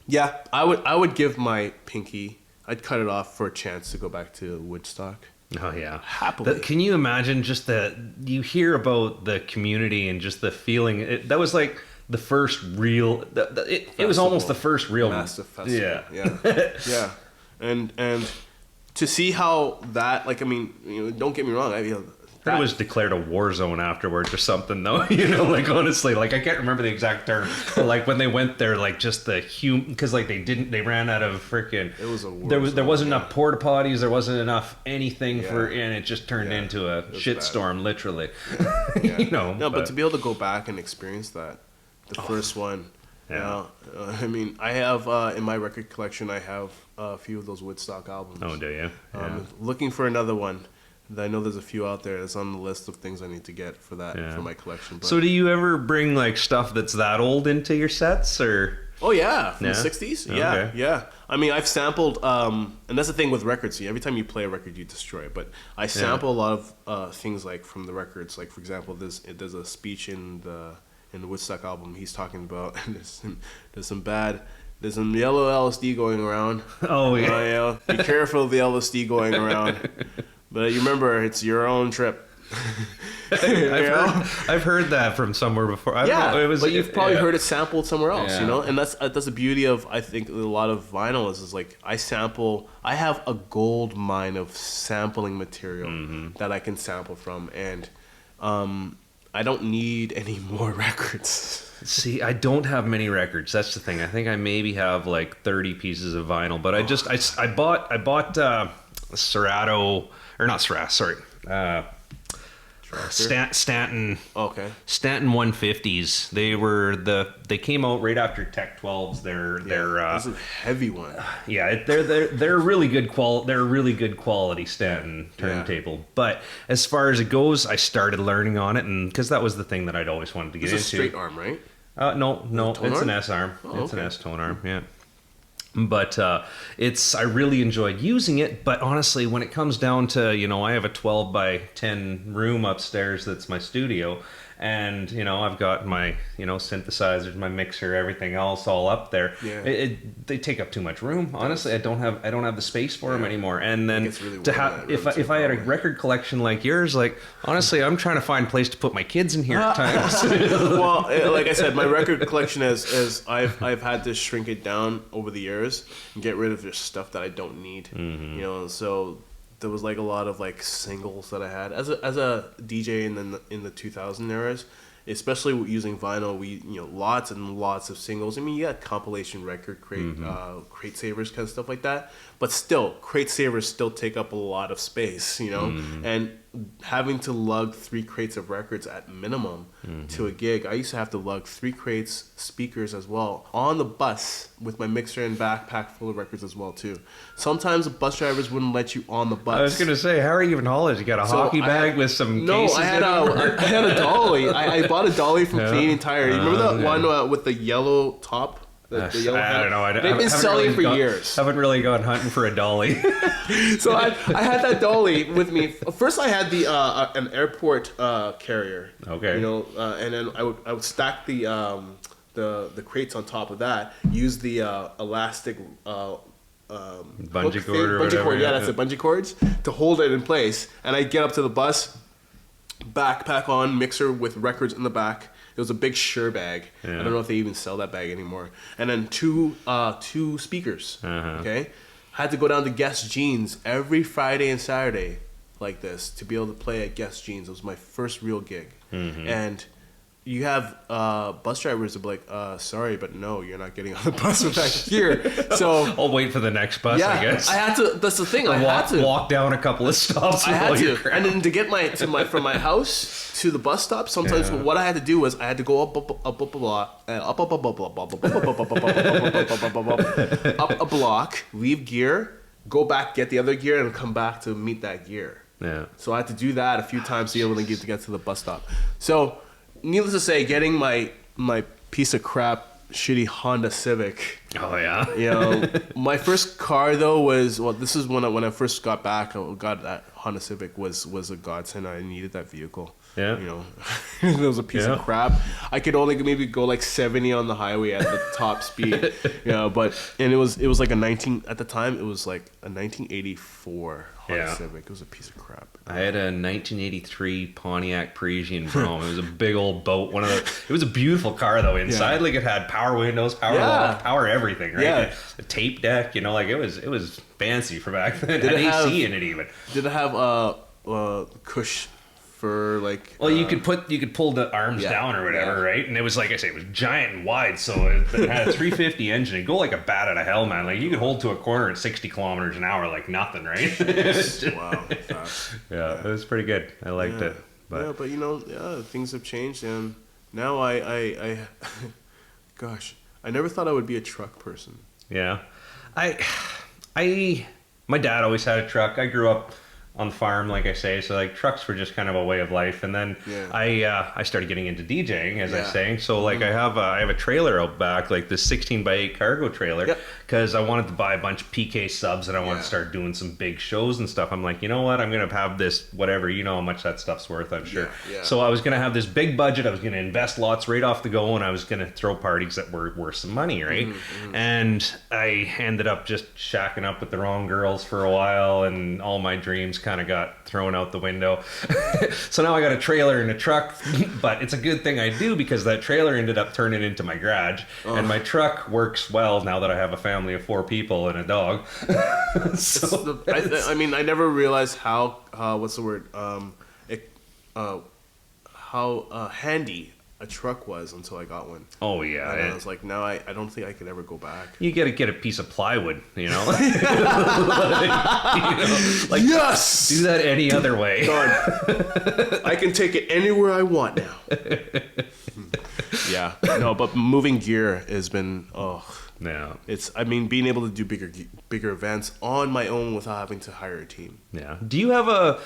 Yeah, I would give my pinky. I'd cut it off for a chance to go back to Woodstock. Oh yeah, happily. Can you imagine just you hear about the community and just the feeling? That was like the first real. It was almost the first real massive festival. Yeah. And to see how that, like, I mean, don't get me wrong. It was declared a war zone afterwards or something, though. Like honestly, like I can't remember the exact term, but like when they went there, like just the because like they ran out of freaking. It was a war zone. There wasn't enough porta potties. There wasn't enough anything and it just turned into a shitstorm, literally. But to be able to go back and experience that, the first one. I mean, I have in my record collection, I have a few of those Woodstock albums. Oh, do you? Looking for another one. I know there's a few out there that's on the list of things I need to get for for my collection. But. So do you ever bring like stuff that's that old into your sets, or? Oh yeah, from the 60s? Yeah. I mean, I've sampled, and that's the thing with records. Every time you play a record, you destroy it. But I sample a lot of things like from the records. Like, for example, there's a speech in the Woodstock album. He's talking about there's some yellow LSD going around. Oh yeah. Be careful of the LSD going around. But you remember, it's your own trip. I've heard that from somewhere before. I don't know. But you've probably heard it sampled somewhere else, And that's the beauty of, I think, a lot of vinyl is like I have a gold mine of sampling material that I can sample from, and I don't need any more records. See, I don't have many records. That's the thing. I think I maybe have like 30 pieces of vinyl, but I bought Serato, or not Serato, sorry. Stanton. Okay. Stanton 150s. They came out right after Tech 12s. They're this is a heavy one. Yeah, they're really good They're a really good quality Stanton turntable. But as far as it goes, I started learning on it, and because that was the thing that I'd always wanted to get into. It's a straight arm, right? No, it's an S arm. It's an S tone arm. Yeah. But I really enjoyed using it. But honestly, when it comes down to, I have a 12 by 10 room upstairs that's my studio, and I've got my synthesizers, my mixer, everything else all up there. Yeah. They take up too much room. Honestly, I don't have the space for them anymore. And then really to have if I had a record collection like yours, like honestly, I'm trying to find a place to put my kids in here at times. Well, like I said, my record collection is I've had to shrink it down over the years and get rid of just stuff that I don't need. So there was like a lot of like singles that I had as a DJ in the 2000 eras, especially using vinyl. We lots and lots of singles. I mean, you got compilation record crate savers, kind of stuff like that. But still, crate savers still take up a lot of space, and having to lug 3 crates of records at minimum to a gig. I used to have to lug 3 crates, speakers as well, on the bus with my mixer and backpack full of records as well too. Sometimes the bus drivers wouldn't let you on the bus. I was gonna say, how are you even haulers? You got a hockey bag with some cases? I had a dolly. I bought a dolly from Canadian Tire. You remember that one with the yellow top? The yellow I don't know. They've been selling it for years. Haven't really gone hunting for a dolly. So I had that dolly with me. First, I had an airport carrier. Okay. And then I would stack the crates on top of that. Use the elastic bungee cord or whatever. Cord. Yeah, that's it. Bungee cords to hold it in place. And I get up to the bus, backpack on, mixer with records in the back. It was a big Shure bag. Yeah. I don't know if they even sell that bag anymore. And then two speakers. Okay, had to go down to Guess Jeans every Friday and Saturday like this to be able to play at Guess Jeans. It was my first real gig. And you have bus drivers that be like, sorry, but no, you're not getting on the bus with that gear. So I'll wait for the next bus, I guess. I had to. That's the thing. I had to walk down a couple of stops. I had to, and then to get from my house to the bus stop. Sometimes what I had to do was I had to go up a block, leave gear, go back, get the other gear, and come back to meet that gear. Yeah. So I had to do that a few times to be able to get to the bus stop. So, needless to say, getting my piece of crap shitty Honda Civic. Oh yeah. My first car though was this is when I first got back. I got that Honda Civic was a godsend. I needed that vehicle. Yeah. It was a piece of crap. I could only maybe go like 70 on the highway at the top speed. And it was like at the time it was like a 1984 Honda Civic. It was a piece of crap. I had a 1983 Pontiac Parisian Brougham. It was a big old boat. It was a beautiful car though. Inside, like it had power windows, power locks, power everything, right? Yeah. A tape deck, like it was fancy for back then. It had AC in it even. Did it have cush for like? Well, you could pull the arms down or whatever, right? And it was like I say, it was giant and wide, so it had a 350 engine. It'd go like a bat out of hell, man. Like you could hold to a corner at 60 kilometers an hour like nothing, right? Wow. Yeah, it was pretty good. I liked it. But things have changed, and now I gosh, I never thought I would be a truck person. Yeah, my dad always had a truck. I grew up on the farm, like I say, so like trucks were just kind of a way of life. And then I started getting into DJing, as I say. So like I have a trailer out back, like this 16x8 cargo trailer, because I wanted to buy a bunch of PK subs and I wanted to start doing some big shows and stuff. I'm like, you know what? I'm gonna have this whatever. You know how much that stuff's worth, I'm sure. So I was gonna have this big budget. I was gonna invest lots right off the go, and I was gonna throw parties that were worth some money, right? And I ended up just shacking up with the wrong girls for a while, and all my dreams kind of got thrown out the window. So now I got a trailer and a truck, but it's a good thing I do because that trailer ended up turning into my garage, and my truck works well now that I have a family of 4 people and a dog. I mean, I never realized how what's the word how handy a truck was until I got one. Oh yeah. And I was like, now I don't think I could ever go back. You gotta get a piece of plywood, like, yes! Do that any other way. Done. I can take it anywhere I want now. Yeah. No, but moving gear has been yeah. Being able to do bigger events on my own without having to hire a team. Yeah. Do you have a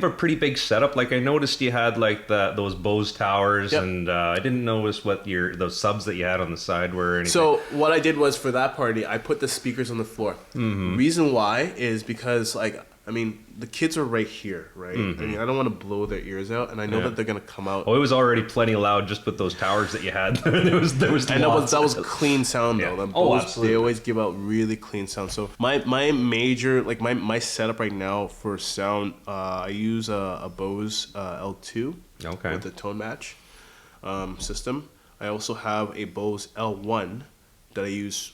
pretty big setup? Like I noticed you had like those Bose towers, and I didn't notice what those subs that you had on the side were. Or anything. So what I did was for that party, I put the speakers on the floor. Reason why is because like I mean, the kids are right here, right? I mean, I don't want to blow their ears out, and I know that they're gonna come out. Oh, it was already plenty loud just with those towers that you had. there was and that was clean sound though. Absolutely. They always give out really clean sound. So my major, like my setup right now for sound, I use a Bose L2 with the tone match system. I also have a Bose L1 that I use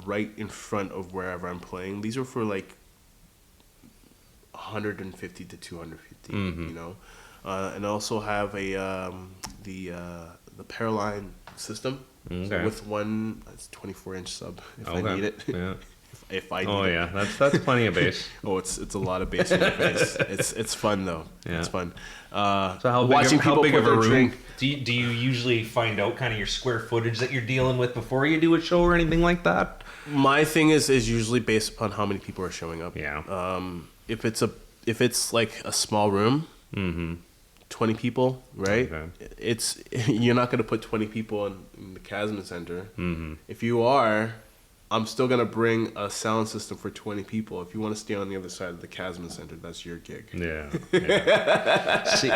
right in front of wherever I'm playing. These are for like 150 to 250, you know. And I also have a the Paraline system with one 24-inch sub if I need it. Yeah. if I need it. that's plenty of bass. It's a lot of bass in the face. It's fun though. Yeah. It's fun. So how big of a room do you usually find out kind of your square footage that you're dealing with before you do a show or anything like that? My thing is usually based upon how many people are showing up. Yeah. If it's like a small room, 20 people, right? Okay. You're not gonna put 20 people in the Casman Center. If you are, I'm still gonna bring a sound system for 20 people. If you want to stay on the other side of the Casman Center, that's your gig. Yeah. See,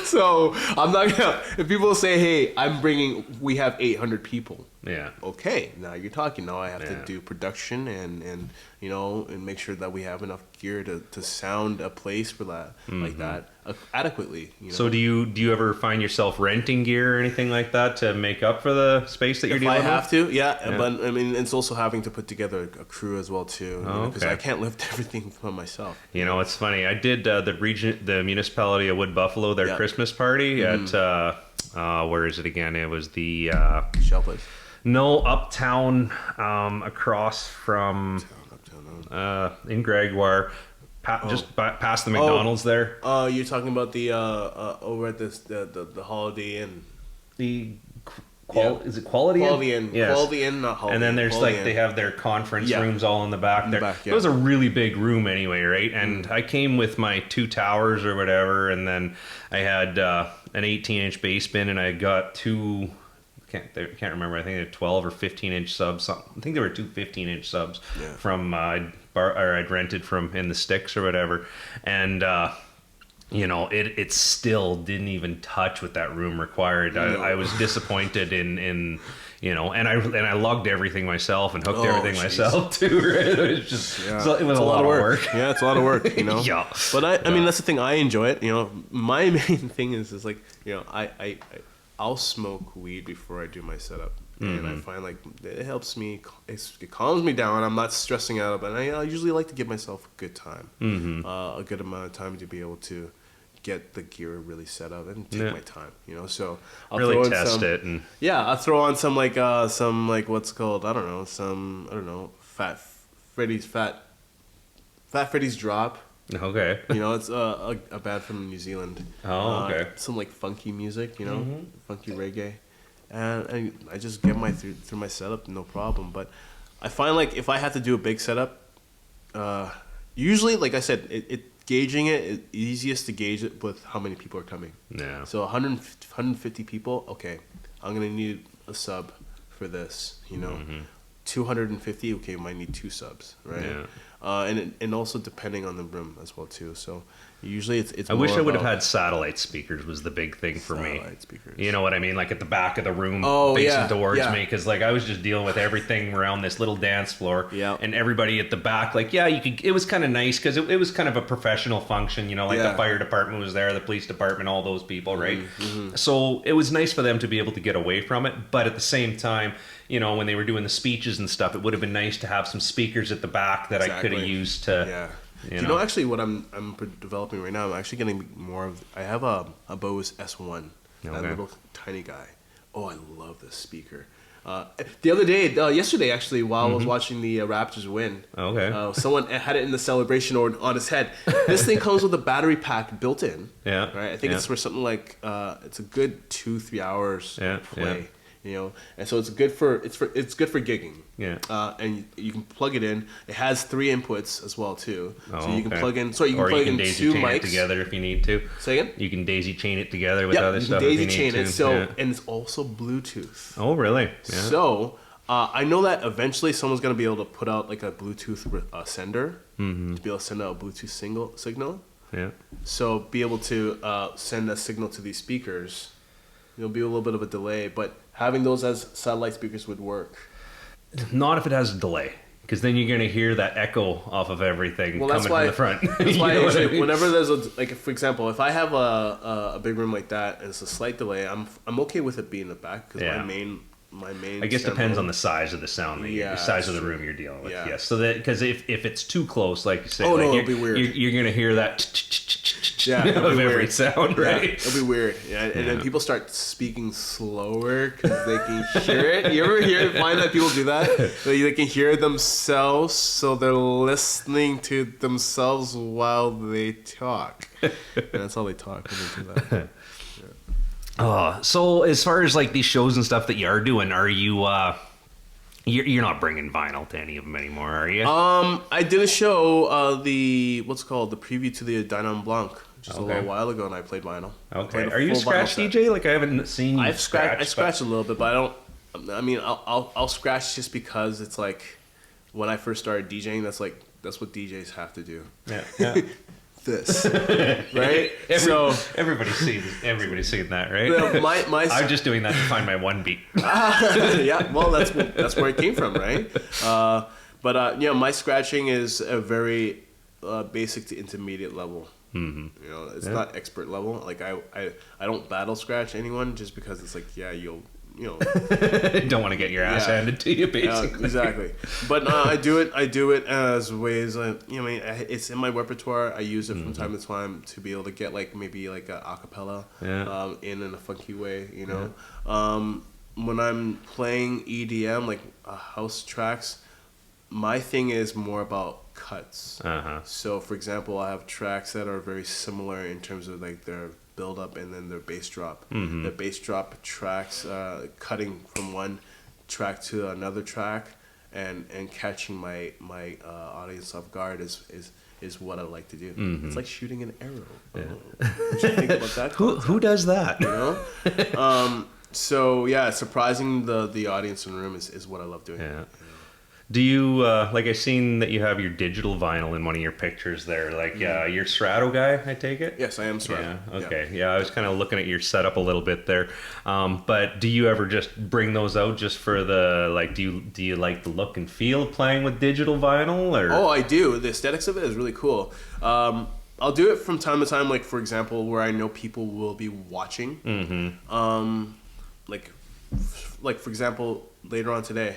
so I'm not gonna. If people say, "Hey, we have 800 people." Yeah. Okay, now you're talking. Now I have to do production and you know, and make sure that we have enough gear to sound a place for that like that adequately. You know? So do you ever find yourself renting gear or anything like that to make up for the space that you're dealing with? If I have to, yeah. But I mean, it's also having to put together a crew as well too, because I can't lift everything by myself. You know, it's funny. I did the municipality of Wood Buffalo their Christmas party at where is it again? It was the Shell Place. No, uptown, across from in Gregoire, just past the McDonald's there. You're talking about the over at the Holiday Inn. Is it Quality Inn? Quality Inn. Yes. Quality Inn, not Holiday And then there's Quality like Inn. they have their conference rooms all in the back there. It was a really big room anyway, right? And I came with my 2 towers or whatever, and then I had an 18-inch bass bin, and I got 2. Can't remember. I think they're 12 or 15-inch subs. I think there were 2 15-inch subs from I'd rented from in the sticks or whatever, and you know, it still didn't even touch what that room required. I was disappointed in you know, and I lugged everything myself and hooked everything myself too. Right? It was just it was a lot of work. Yeah, it's a lot of work. You know. Yeah. But I mean, that's the thing. I enjoy it. You know, my main thing is like, you know, I'll smoke weed before I do my setup, and I find like it helps me. It calms me down. I'm not stressing out, but I usually like to give myself a good time, a good amount of time to be able to get the gear really set up and take my time. You know, so I'll really test it. And I'll throw on some what's called Fat Freddy's drop. Okay. You know, it's a band from New Zealand. Oh, okay. Some like funky music, you know, funky reggae, and I just get through my setup, no problem. But I find like if I have to do a big setup, usually, like I said, gauging it easiest to gauge it with how many people are coming. Yeah. So 150 people. Okay, I'm gonna need a sub for this. You know, 250. Okay, might need 2 subs, right? Yeah. And also depending on the room as well too. So usually it's. I wish I would have had satellite speakers. Was the big thing for me. Satellite speakers. You know what I mean? Like at the back of the room, facing towards me, because like I was just dealing with everything around this little dance floor. Yeah. And everybody at the back, like you could. It was kind of nice because it was kind of a professional function. You know, like the fire department was there, the police department, all those people, right? So it was nice for them to be able to get away from it, but at the same time, you know, when they were doing the speeches and stuff, it would have been nice to have some speakers at the back that I could have used to. Yeah. You know, actually, what I'm developing right now, I'm actually getting more of. I have a Bose S1, that little tiny guy. Oh, I love this speaker. The other day, yesterday actually, while I was watching the Raptors win, someone had it in the celebration or on his head. This thing comes with a battery pack built in. Yeah. Right. I think it's for something like it's a good 2-3 hours play. Yeah. You know, and so it's good for gigging. Yeah. And you can plug it in. It has 3 inputs as well too. So you can plug in. So you can plug in 2 chain mics it together if you need to. Say again. You can daisy chain it together with other stuff. Daisy chain it. So and it's also Bluetooth. Oh really? Yeah. So I know that eventually someone's gonna be able to put out like a Bluetooth sender Mm-hmm. to be able to send out a Bluetooth signal. Yeah. So be able to send a signal to these speakers. There'll be a little bit of a delay, but having those as satellite speakers would work. Not if it has a delay, because then you're gonna hear that echo off of everything coming from the front. That's why You know what I usually, mean? whenever there's for example, if I have a big room like that and it's a slight delay, I'm okay with it being in the back because Yeah. my main. I guess stand depends room- on the size of the sound, Yeah, the size of that's the true. room you're dealing with. Yeah. Yes, so that because if it's too close, like you say, Oh, like no, you're, it'll be weird. You're gonna hear that Yeah, it'll of be every weird. sound, right? Yeah, it'll be weird. Yeah, and then Yeah. people start speaking slower because they can hear it. You ever find that people do that? They can hear themselves, so they're listening to themselves while they talk. And that's how they talk when they do that. So as far as like these shows and stuff that you are doing, are you you're not bringing vinyl to any of them anymore, are you? I did a show, the preview to the Dynam Blanc just a Okay. little while ago, and I played vinyl. I Okay. played a Are you a full scratch vinyl set. DJ? Like I haven't seen you I scratch. scratch a little bit, but I don't. I mean, I'll scratch just because it's like when I first started DJing. That's what DJs have to do. Yeah. Yeah. This, right? Everybody's seeing that, right? My I'm just doing that to find my one beat. yeah. Well, that's where it came from, right? But my scratching is a very basic to intermediate level. Mm-hmm. You know, it's not expert level. Like I don't battle scratch anyone just because it's like Don't want to get your ass handed to you, basically. exactly. But I do it as ways. It's in my repertoire. I use it from time to time to be able to get maybe a acapella in a funky way. You know, when I'm playing EDM house tracks, my thing is more about cuts. So, for example, I have tracks that are very similar in terms of their build up and then their bass drop. The bass drop tracks, cutting from one track to another track, and catching my audience off guard is what I like to do. It's like shooting an arrow. What you think about that? Who does that? You know. So yeah, surprising the audience in the room is what I love doing. Yeah. Do you I've seen that you have your digital vinyl in one of your pictures there? You're Strato guy, I take it. Yes, I am Strato. Yeah. Okay. Yeah, I was kind of looking at your setup a little bit there. But do you ever just bring those out just for the Do you like the look and feel of playing with digital vinyl? Or Oh, I do. The aesthetics of it is really cool. I'll do it from time to time. Like for example, where I know people will be watching. Like for example, later on today,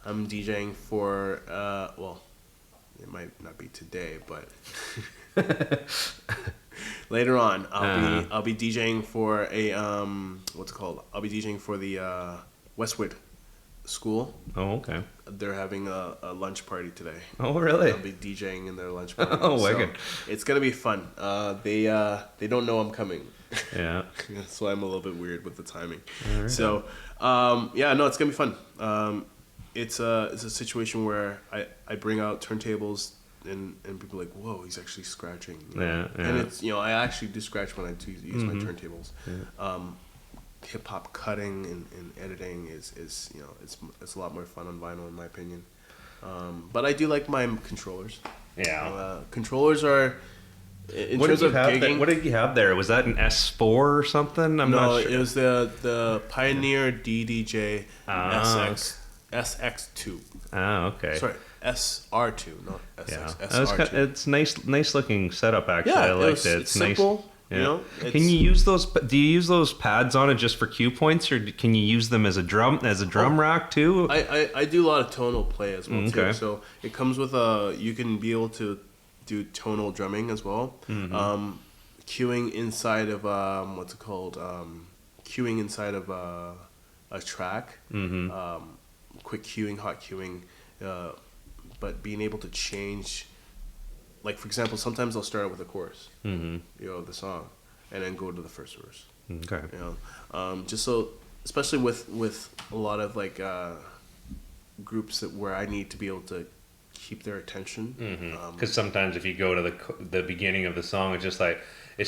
I'm DJing for it might not be today, but later on I'll be DJing for a I'll be DJing for the Westwood School. Oh, okay. They're having a lunch party today. Oh, really? I'll be DJing in their lunch party. Oh, so wicked. it's gonna be fun. They don't know I'm coming. Yeah. That's why I'm a little bit weird with the timing. Right. So it's gonna be fun. It's a situation where I bring out turntables and people are like, whoa, he's actually scratching. Yeah. And it's I actually do scratch when I do use my turntables. Yeah. Hip hop cutting and editing is it's a lot more fun on vinyl in my opinion. But I do like my controllers. Yeah. Controllers are in terms of gigging. What did you have there? Was that an S4 or something? I'm not sure. It was the Pioneer DDJ SX2. Oh, okay. Sorry, SR2, not SX. Yeah, SR2. it's nice looking setup. Actually, Yeah, I liked it. It's simple. Nice. You know, Can you use those? Do you use those pads on it just for cue points, or can you use them as a drum rack too? I do a lot of tonal play as well Okay. too. So it comes with you can be able to do tonal drumming as well. Queuing inside of queuing inside of a track. Quick queuing, hot queuing, but being able to change. Like for example, sometimes I'll start out with a chorus, the song, and then go to the first verse. Okay. Just so, especially with a lot of groups where I need to be able to keep their attention. Because sometimes if you go to the beginning of the song, it's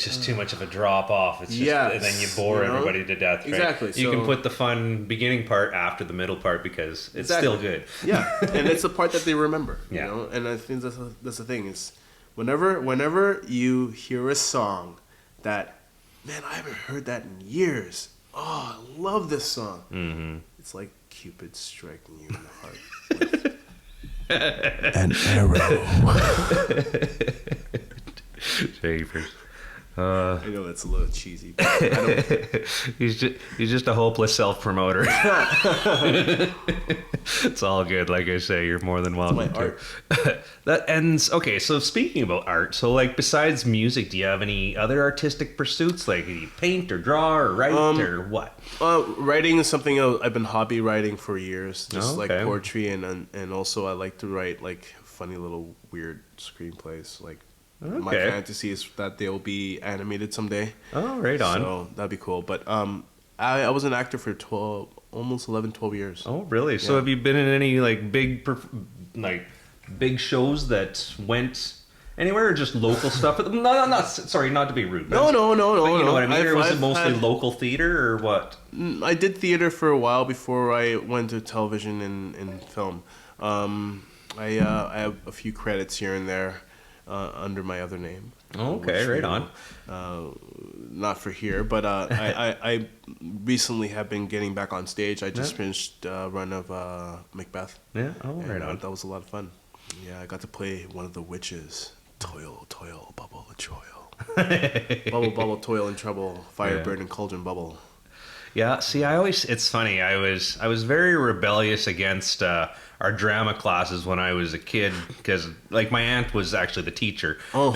just too much of a drop off. It's just, and then you bore everybody to death. Right? Exactly. You can put the fun beginning part after the middle part because it's still good. Yeah, and it's the part that they remember. You Yeah. know, and I think that's the thing is, whenever you hear a song that, man, I haven't heard that in years. Oh, I love this song. Mm-hmm. It's like Cupid striking you in the heart with an arrow. Favors. I know that's a little cheesy, but I don't. He's just a hopeless self-promoter. It's all good. Like I say, you're more than welcome my to. art. That ends. Okay, so speaking about art, so like besides music, do you have any other artistic pursuits? Like do you paint or draw or write or what? Writing is something I've been hobby writing for years, just Okay. like poetry, and also I like to write like funny little weird screenplays. Like my Okay. fantasy is that they'll be animated someday. Oh, right on. So that'd be cool. But I was an actor for 12 years. Oh, really? So Yeah. have you been in any like big shows that went anywhere, or just local stuff? No. Sorry, not to be rude. No. But you know what I mean? I've- Or was it I've mostly had- local theater or what? I did theater for a while before I went to television and film. I have a few credits here and there under my other name. Okay, right on. Not for here, but I recently have been getting back on stage. I just finished a run of Macbeth. Yeah. Oh, right And, on. that was a lot of fun. Yeah, I got to play one of the witches. Toil, toil, bubble, toil. Bubble, bubble, toil and trouble. Fire, Yeah. burn, and cauldron, bubble. Yeah, see, it's funny. I was very rebellious against our drama classes when I was a kid because, like, my aunt was actually the teacher. Oh.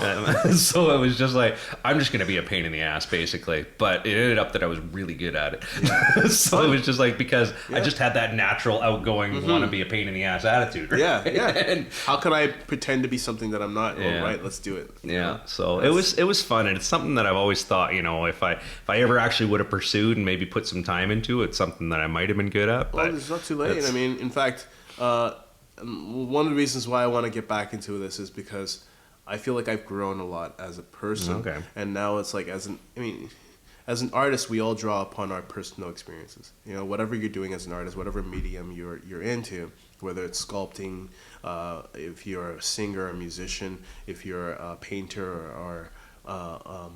So it was just like, I'm just going to be a pain in the ass, basically. But it ended up that I was really good at it. Yeah. So it was just like, because I just had that natural, outgoing, want to be a pain in the ass attitude. Right? Yeah, yeah. And, How could I pretend to be something that I'm not? Yeah. All right, let's do it. yeah, so it was fun, and it's something that I've always thought, you know, if I ever actually would have pursued and maybe put some time into it, something that I might have been good at. Well, But it's not too late. it's- I mean, in fact, one of the reasons why I want to get back into this is because I feel like I've grown a lot as a person. Okay. And now it's like, as an artist, we all draw upon our personal experiences. You know, whatever you're doing as an artist, whatever medium you're into, whether it's sculpting, if you're a singer, a musician, if you're a painter or a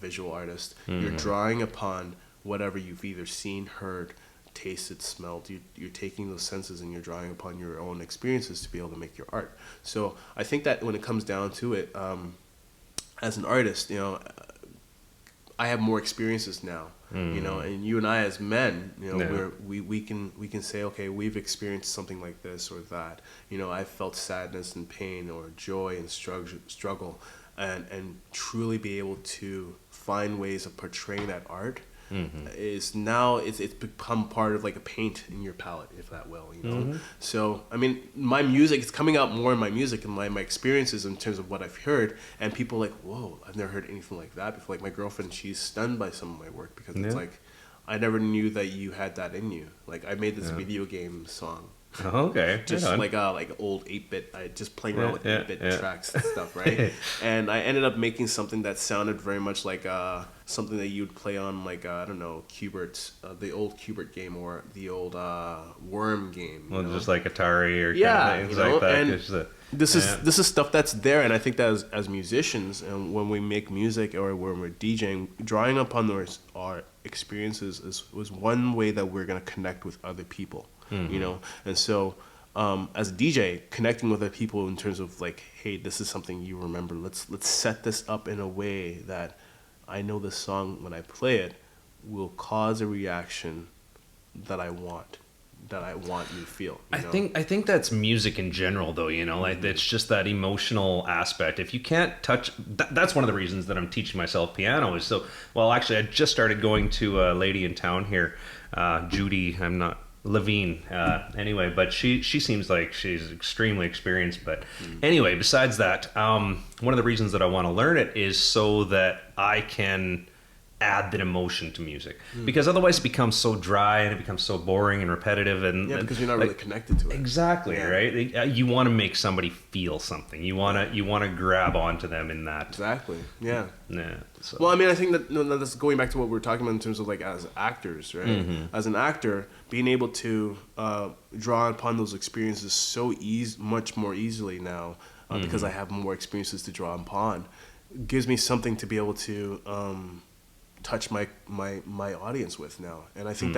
visual artist, you're drawing upon whatever you've either seen, heard, tasted, smelled. You're taking those senses and you're drawing upon your own experiences to be able to make your art. So I think that when it comes down to it, as an artist, you know, I have more experiences now, you know, and you and I as men, you know, we can say, okay, we've experienced something like this or that. You know, I've felt sadness and pain or joy and struggle, and truly be able to find ways of portraying that art. Is now it's become part of like a paint in your palette, if that will, you know. So I mean, my music is coming out more in my music and my experiences in terms of what I've heard, and people are like, whoa, I've never heard anything like that before. Like my girlfriend, she's stunned by some of my work because it's like, I never knew that you had that in you. Like I made this video game song. Oh, okay. Just right on. like old 8-bit, I just playing around with Yeah, 8-bit yeah. tracks and stuff, right? And I ended up making something that sounded very much like something that you'd play on like I don't know, Qbert, the old Qbert game or the old Worm game. You know? Just like Atari or Yeah, kind of things you know, like that. and It's the- This yeah. is stuff that's there, and I think that as musicians, and when we make music or when we're DJing, drawing upon our experiences was one way that we're gonna connect with other people, you know. And so, as a DJ, connecting with other people in terms of like, hey, this is something you remember. Let's set this up in a way that I know this song when I play it will cause a reaction that I want you to feel. You know? I think that's music in general, though. You know, like it's just that emotional aspect. If you can't touch, that's one of the reasons that I'm teaching myself piano. Is so. Well, actually, I just started going to a lady in town here, Judy. I'm not Levine. Anyway, but she seems like she's extremely experienced. But anyway, besides that, one of the reasons that I want to learn it is so that I can add that emotion to music, because otherwise it becomes so dry and it becomes so boring and repetitive, and because you're not really connected to it. Exactly, right? You want to make somebody feel something. You want to grab onto them in that. Exactly. Yeah. Yeah. So. Well, I mean, I think that's going back to what we were talking about in terms of like as actors, right? Mm-hmm. As an actor, being able to draw upon those experiences much more easily now, because I have more experiences to draw upon, gives me something to be able to touch my audience with now. And I think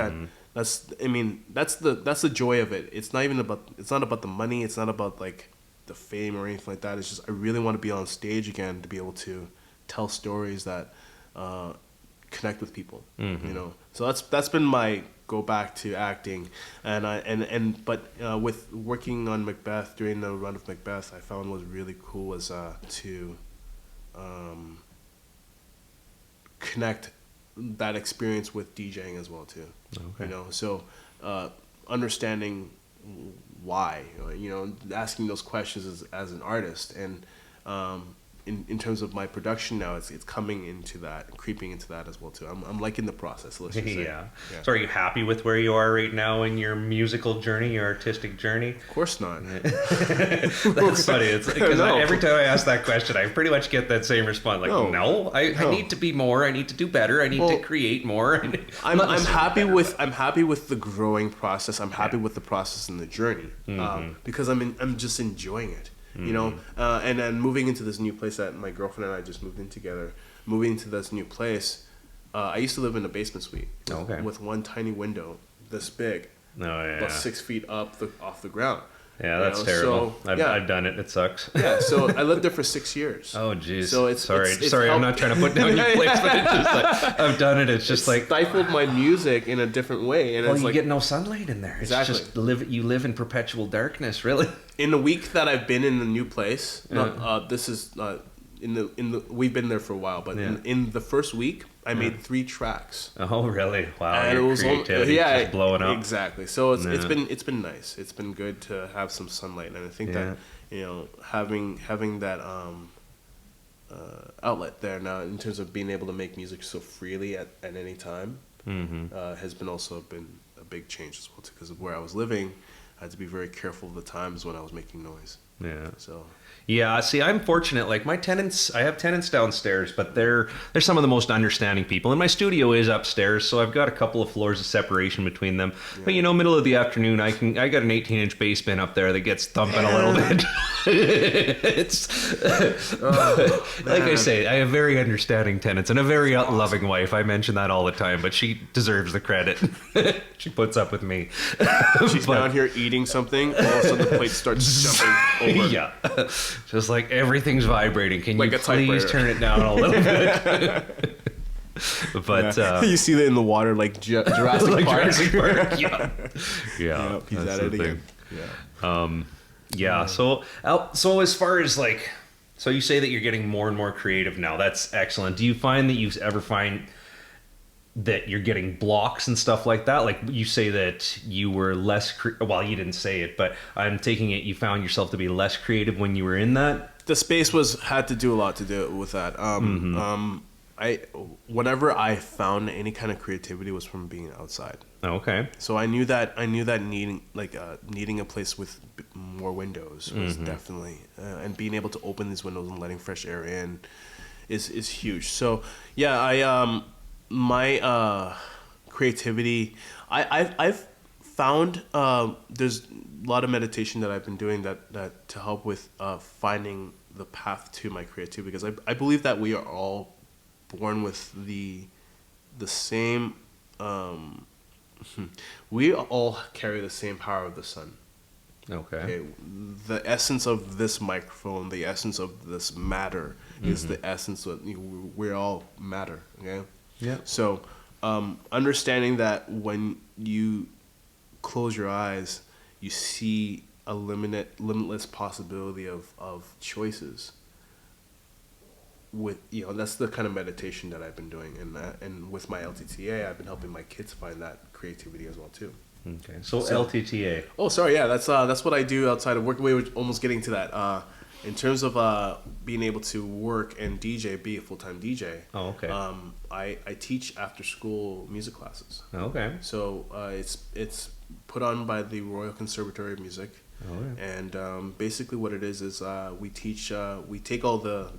that's the joy of it. It's not about the money. It's not about like the fame or anything like that. It's just I really want to be on stage again to be able to tell stories that connect with people. So that's been my go back to acting. But with working on Macbeth during the run of Macbeth, I found was really cool was to connect that experience with DJing as well too. Okay. So understanding why, asking those questions as an artist, and in terms of my production now, it's coming into that, creeping into that as well too. I'm liking the process. Let's just say. Yeah. So are you happy with where you are right now in your musical journey, your artistic journey? Of course not. That's funny. It's because every time I ask that question, I pretty much get that same response. Like, no, I need to be more. I need to do better. I need to create more. I'm happy with the growing process. I'm happy with the process and the journey, because I'm just enjoying it. And then moving into this new place that my girlfriend and I just moved in together. Moving into this new place, I used to live in a basement suite with one tiny window this big, about 6 feet off the ground. Yeah, that's terrible. So, I've done it. It sucks. Yeah, so I lived there for 6 years. Oh, geez. So it's sorry. I'm not trying to put down your place, but it's just like I've done it. It's just like stifled my music in a different way, and you get no sunlight in there. Exactly. It's just you live in perpetual darkness, really. In the week that I've been in the new place, we've been there for a while, but in the first week, I made 3 tracks. Oh, really? Wow. And your creativity just blowing up. Exactly. So it's been nice. It's been good to have some sunlight, and I think that having that outlet there now in terms of being able to make music so freely at any time has been a big change as well too, because of where I was living. I had to be very careful of the times when I was making noise. Yeah. So. Yeah, see, I'm fortunate. Like I have tenants downstairs, but they're some of the most understanding people. And my studio is upstairs, so I've got a couple of floors of separation between them. Yeah. But middle of the afternoon, I got an 18-inch bass bin up there that gets thumping a little bit. It's like I say, I have very understanding tenants and a very loving wife. I mention that all the time, but she deserves the credit. She puts up with me. She's down here eating something, all of a sudden the plate starts jumping over. Yeah. Just like everything's vibrating. Can you please turn it down a little bit? But you see that in the water, like Jurassic Park. Jurassic Park. Yeah. He's at it again. Yeah. So as far as so you say that you're getting more and more creative now. That's excellent. Do you find that you ever find that you're getting blocks and stuff like that? Like you say that you were less well, you didn't say it, but I'm taking it you found yourself to be less creative when you were in that. The space had to do a lot to do with that. Whenever I found any kind of creativity was from being outside. Okay. So I knew that needing a place with more windows was definitely and being able to open these windows and letting fresh air in is huge. So yeah, my creativity, I've found there's a lot of meditation that I've been doing that to help with finding the path to my creativity, because I believe that we are all born with the same we all carry the same power of the sun. Okay. The essence of this microphone, the essence of this matter is the essence of we're all matter. Okay. Yeah. So, understanding that when you close your eyes, you see a limitless possibility of choices. That's the kind of meditation that I've been doing, and with my LTTA, I've been helping my kids find that creativity as well too. Okay. So LTTA. Oh, sorry. Yeah, that's what I do outside of work. We were almost getting to that. in terms of being able to work and DJ, be a full-time DJ. Oh, okay. I teach after-school music classes. Okay. So it's put on by the Royal Conservatory of Music. Oh, yeah. And basically what it is we take all the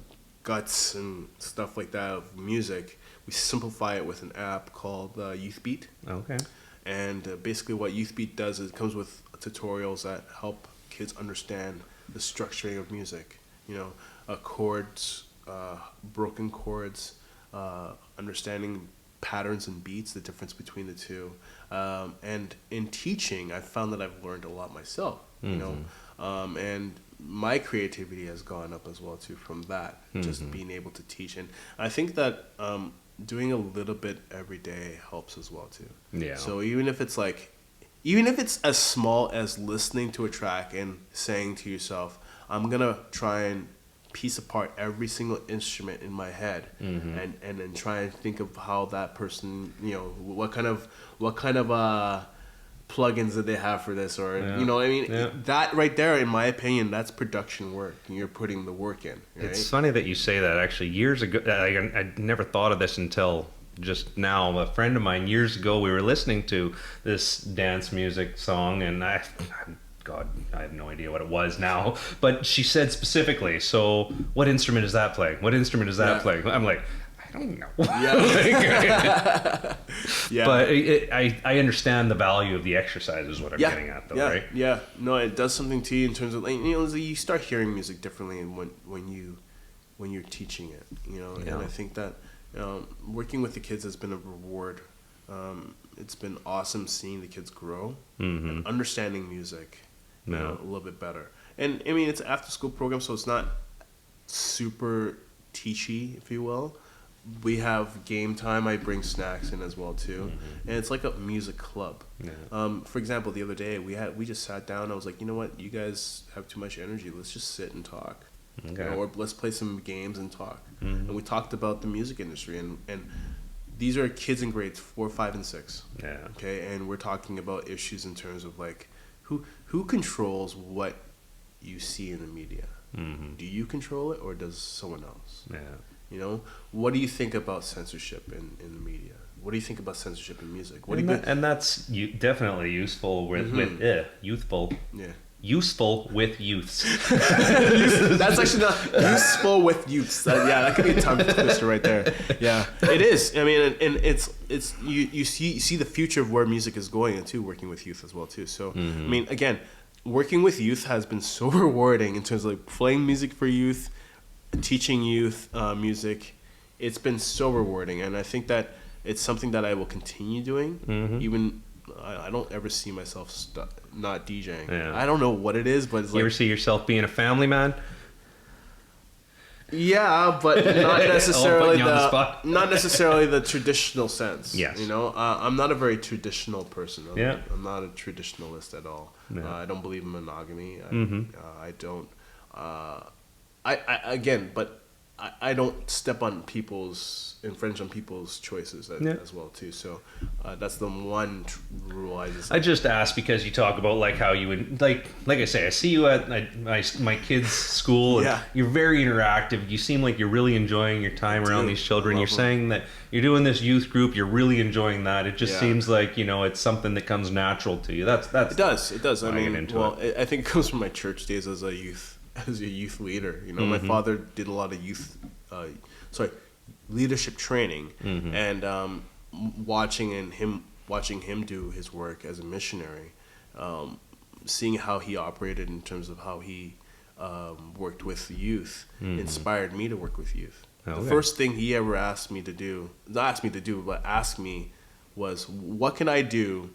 guts and stuff like that of music, we simplify it with an app called Qpid. Okay. And basically what Qpid does is it comes with tutorials that help kids understand the structuring of music. You know, chords, broken chords, understanding patterns and beats, the difference between the two. And in teaching, I've found that I've learned a lot myself, you know, and my creativity has gone up as well too from that, just being able to teach. And I think that doing a little bit every day helps as well too. Yeah. So even if it's as small as listening to a track and saying to yourself, I'm gonna try and piece apart every single instrument in my head, and then try and think of how that person, you know, what kind of plugins that they have for this, or you know what I mean? That right there, in my opinion, that's production work, and you're putting the work in, right? It's funny that you say that. Actually, years ago, I never thought of this until just now. A friend of mine, years ago, we were listening to this dance music song, and God, I have no idea what it was now, but she said specifically, so what instrument is that playing? What instrument is that playing? I'm like, I don't know. Yeah. Yeah. But I understand the value of the exercise is what I'm getting at, though, right? Yeah. No, it does something to you in terms of, like, you know, you start hearing music differently when you're teaching it, you know. And I think that working with the kids has been a reward. It's been awesome seeing the kids grow and understanding music a little bit better. And I mean, it's an after-school program, so it's not super teachy, if you will. We have game time. I bring snacks in as well too, and it's like a music club. For example, the other day we just sat down. I was like, you know what, you guys have too much energy. Let's just sit and talk, you know, or let's play some games and talk. And we talked about the music industry, and these are kids in grades 4, 5, and 6. Yeah. Okay, and we're talking about issues in terms of like who controls what you see in the media. Do you control it, or does someone else? Yeah. You know, what do you think about censorship in the media? What do you think about censorship in music? And that's definitely useful with youthful. Yeah. Useful with youths. That's actually not useful with youths. That could be a tongue twister right there. Yeah, it is. I mean, and it's you see the future of where music is going into working with youth as well too. So I mean, again, working with youth has been so rewarding in terms of like playing music for youth, teaching youth music. It's been so rewarding, and I think that it's something that I will continue doing. Even I don't ever see myself not DJing. Yeah. I don't know what it is, but it's You ever see yourself being a family man? Yeah, but not necessarily not necessarily the traditional sense. Yes. You know, I'm not a very traditional person. Yeah. I'm not a traditionalist at all. No. I don't believe in monogamy. I don't. I don't step on infringe on people's choices as well too. So that's the one rule I just asked because you talk about like how you would like I say, I see you at my kids' school. And you're very interactive. You seem like you're really enjoying your time around these children. You're saying that you're doing this youth group. You're really enjoying that. It just seems like, you know, it's something that comes natural to you. It does. I mean, I think it comes from my church days as a youth leader. You know, my father did a lot of leadership training, and watching him do his work as a missionary, seeing how he operated in terms of how he worked with youth, inspired me to work with youth. The first thing he ever asked me was, what can I do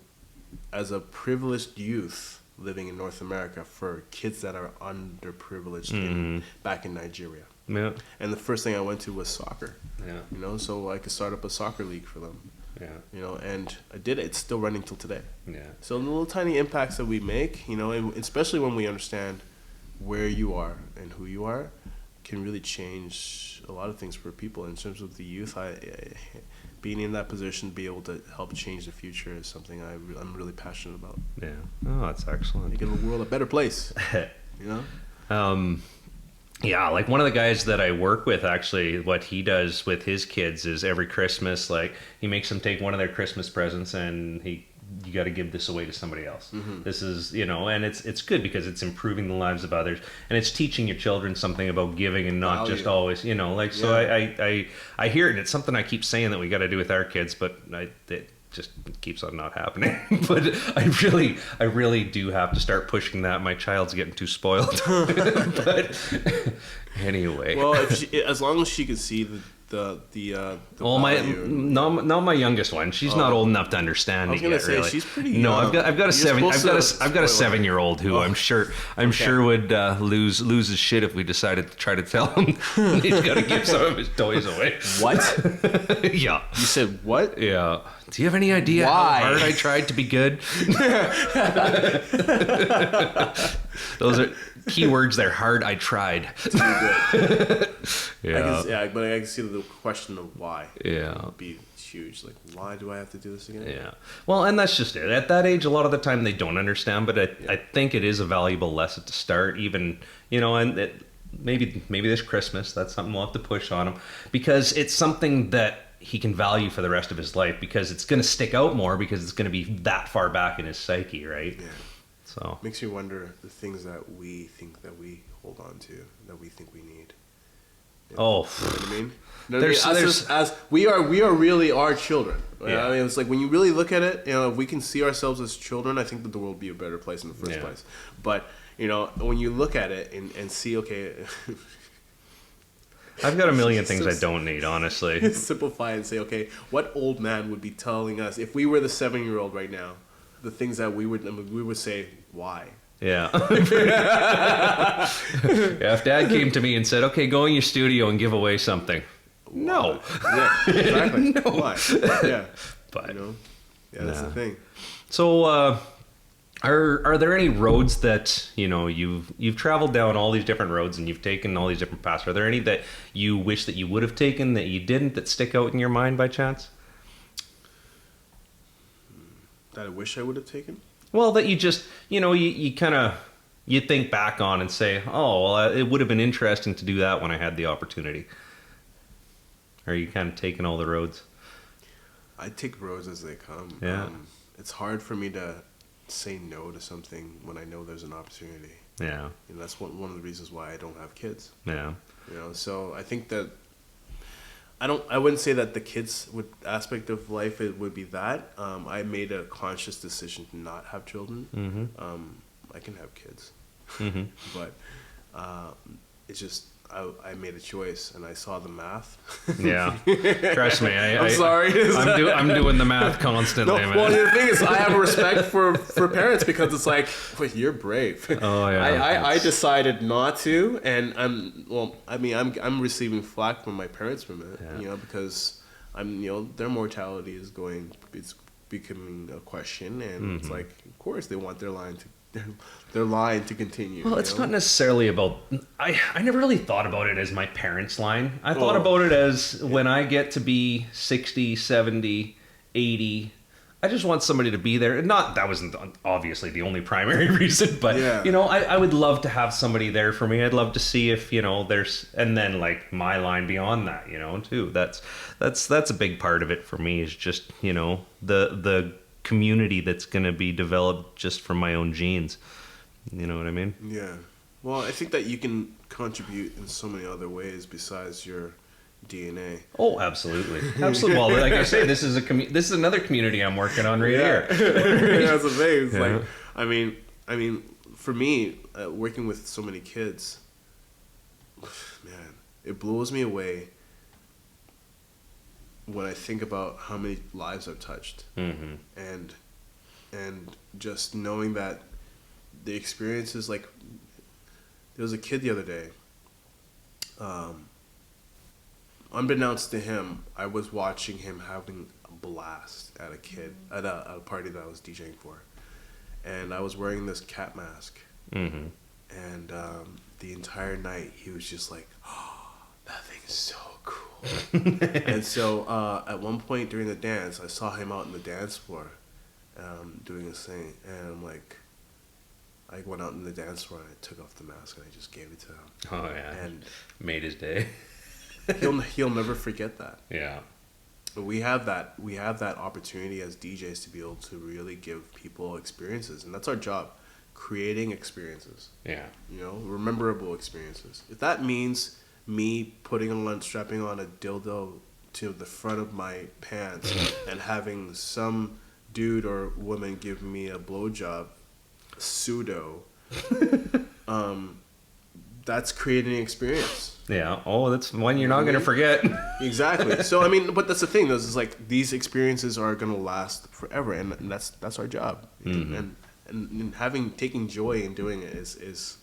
as a privileged youth living in North America for kids that are underprivileged back in Nigeria. Yeah. And the first thing I went to was soccer. Yeah. You know, so I could start up a soccer league for them. Yeah. You know, and I did it. It's still running till today. Yeah. So the little tiny impacts that we make, you know, and especially when we understand where you are and who you are, can really change a lot of things for people. In terms of the youth, being in that position, be able to help change the future is something I'm really passionate about. Yeah. Oh, that's excellent. Making the world a better place. You know. Yeah, like one of the guys that I work with, actually, what he does with his kids is every Christmas, like he makes them take one of their Christmas presents, and you got to give this away to somebody else. This is, and it's good because it's improving the lives of others, and it's teaching your children something about giving and not Value. just always, like. So I hear it, and it's something I keep saying that we got to do with our kids, but it just keeps on not happening. But I really do have to start pushing that. My child's getting too spoiled. But anyway, Well, as long as she can see the well, value. not my youngest one. She's not old enough to understand I was it gonna yet. say Really. she's pretty No, young. I've got a seven. I've got a spoil her. 7-year-old who I'm sure would lose his shit if we decided to try to tell him he's got to give some of his toys away. What? Yeah. You said what? Yeah. Do you have any idea Why? how hard I tried to be good? Those are key words. They're hard. I tried. Yeah. But I can see the question of why. Yeah. Would be huge. Like, why do I have to do this again? Yeah. Well, and that's just it. At that age, a lot of the time they don't understand, but I think it is a valuable lesson to start. Even and maybe this Christmas, that's something we'll have to push on him, because it's something that he can value for the rest of his life, because it's going to stick out more, because it's going to be that far back in his psyche, right? Yeah. So Makes you wonder the things that we think that we hold on to, that we think we need. You know what I mean? As we are really our children. Yeah. I mean, it's like when you really look at it, if we can see ourselves as children, I think that the world would be a better place in the first place. But when you look at it and see, okay, I've got a million things I don't need, honestly. simplify and say, okay, what old man would be telling us if we were the 7-year-old right now, the things that we would say, why? Yeah. If Dad came to me and said, "Okay, go in your studio and give away something," no. Yeah, exactly. No. Why? Yeah. But that's the thing. So, are there any roads that you've traveled down all these different roads and you've taken all these different paths? Are there any that you wish that you would have taken that you didn't, that stick out in your mind by chance? That I wish I would have taken? Well, that you just you kind of you think back on and say, oh, well, it would have been interesting to do that when I had the opportunity. Or are you kind of taking all the roads? I take roads as they come. Yeah. It's hard for me to say no to something when I know there's an opportunity. Yeah. And that's one of the reasons why I don't have kids. Yeah. So I think that I wouldn't say that the kids aspect of life it would be that. I made a conscious decision to not have children. Mm-hmm. I can have kids, Mm-hmm. but it's just I made a choice and I saw the math. Yeah. Trust me. I'm sorry. I'm doing the math constantly, man. Well, the thing is, I have a respect for parents because it's like, well, you're brave. Oh yeah. I decided not to, and I'm receiving flack from my parents from it, because their mortality it's becoming a question, and it's like, of course they want their line to continue. Well, it's not necessarily about... I never really thought about it as my parents' line. I thought about it as when I get to be 60, 70, 80, I just want somebody to be there. That wasn't obviously the only primary reason, but, I would love to have somebody there for me. I'd love to see if, there's... And then, like, my line beyond that, too. That's a big part of it for me, is just, the community that's going to be developed just from my own genes. You know what I mean? Yeah. Well, I think that you can contribute in so many other ways besides your DNA. Oh, absolutely. Absolutely. Well, like I say, this is another community I'm working on right here. That's the thing. It's like, I mean, for me, working with so many kids, man, it blows me away when I think about how many lives I've touched, and just knowing that the experiences, like, there was a kid the other day, unbeknownst to him, I was watching him having a blast at a party that I was DJing for, and I was wearing this cat mask, and the entire night he was just like, oh, that thing is so cool. And so at one point during the dance, I saw him out on the dance floor doing his thing, and I'm like, I went out in the dance floor and I took off the mask and I just gave it to him. Oh yeah, And made his day. he'll never forget that. Yeah. We have that opportunity as DJs to be able to really give people experiences, and that's our job, creating experiences. Yeah. You know, rememberable experiences. If that means me strapping on a dildo to the front of my pants and having some dude or woman give me a blowjob, pseudo, that's creating an experience. Yeah. Oh, that's one you're not going to forget. Exactly. So I mean, but that's the thing, though, is like these experiences are going to last forever, and that's our job. And taking joy in doing it is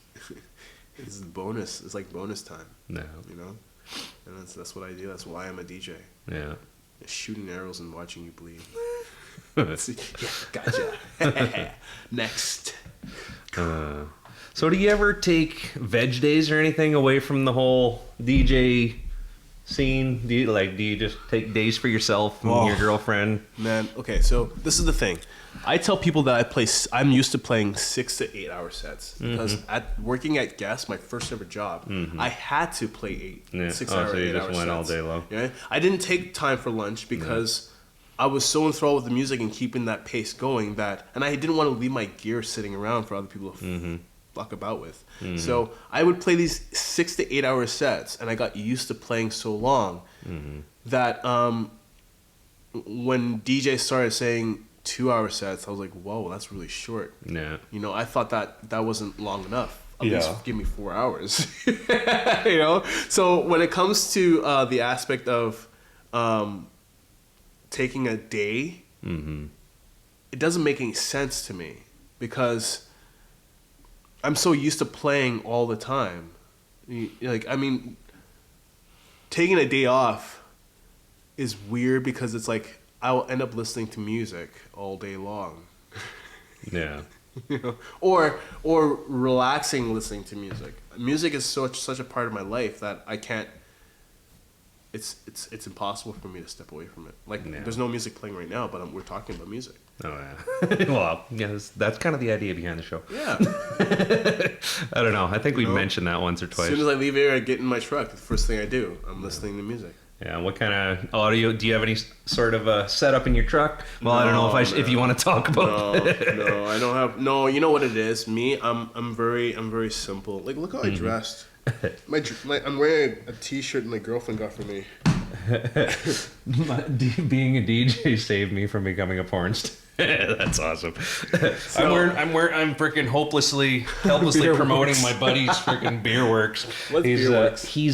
bonus. It's like bonus time. No. You know, and that's what I do. That's why I'm a DJ. Yeah. Shooting arrows and watching you bleed. Yeah, gotcha. Next. So do you ever take veg days or anything away from the whole DJ scene? Do you just take days for yourself and your girlfriend? Man, okay, so this is the thing. I tell people that I'm used to playing 6 to 8 hour sets because working at Guess, my first ever job, I had to play 6 hour, so you 8 just hour went sets. all day long. Yeah, I didn't take time for lunch because I was so enthralled with the music and keeping that pace going and I didn't want to leave my gear sitting around for other people to fuck about with. So I would play these 6 to 8 hour sets, and I got used to playing so long that when DJ started saying 2 hour sets, I was like, whoa, that's really short. Yeah. You know, I thought that wasn't long enough. At least give me 4 hours. You know? So when it comes to the aspect of taking a day, it doesn't make any sense to me because I'm so used to playing all the time. Like, I mean, taking a day off is weird because it's like I'll end up listening to music all day long. Yeah. You know? Or relaxing listening to music. Music is such a part of my life that I can't. It's impossible for me to step away from it. Like, there's no music playing right now, but we're talking about music. Oh yeah. Well, yeah, that's kind of the idea behind the show. Yeah. I don't know. I think we mentioned that once or twice. As soon as I leave here, I get in my truck. The first thing I do, I'm listening to music. Yeah. What kind of audio? Do you have any sort of setup in your truck? Well, I don't know if you want to talk about. No, I don't have. No, you know what it is. Me, I'm very simple. Like, look how I dressed. I'm wearing a T-shirt my girlfriend got for me. Being a DJ saved me from becoming a porn star. That's awesome. So, I'm freaking helplessly promoting my buddy's freaking Beer Works. What's Beer Works? He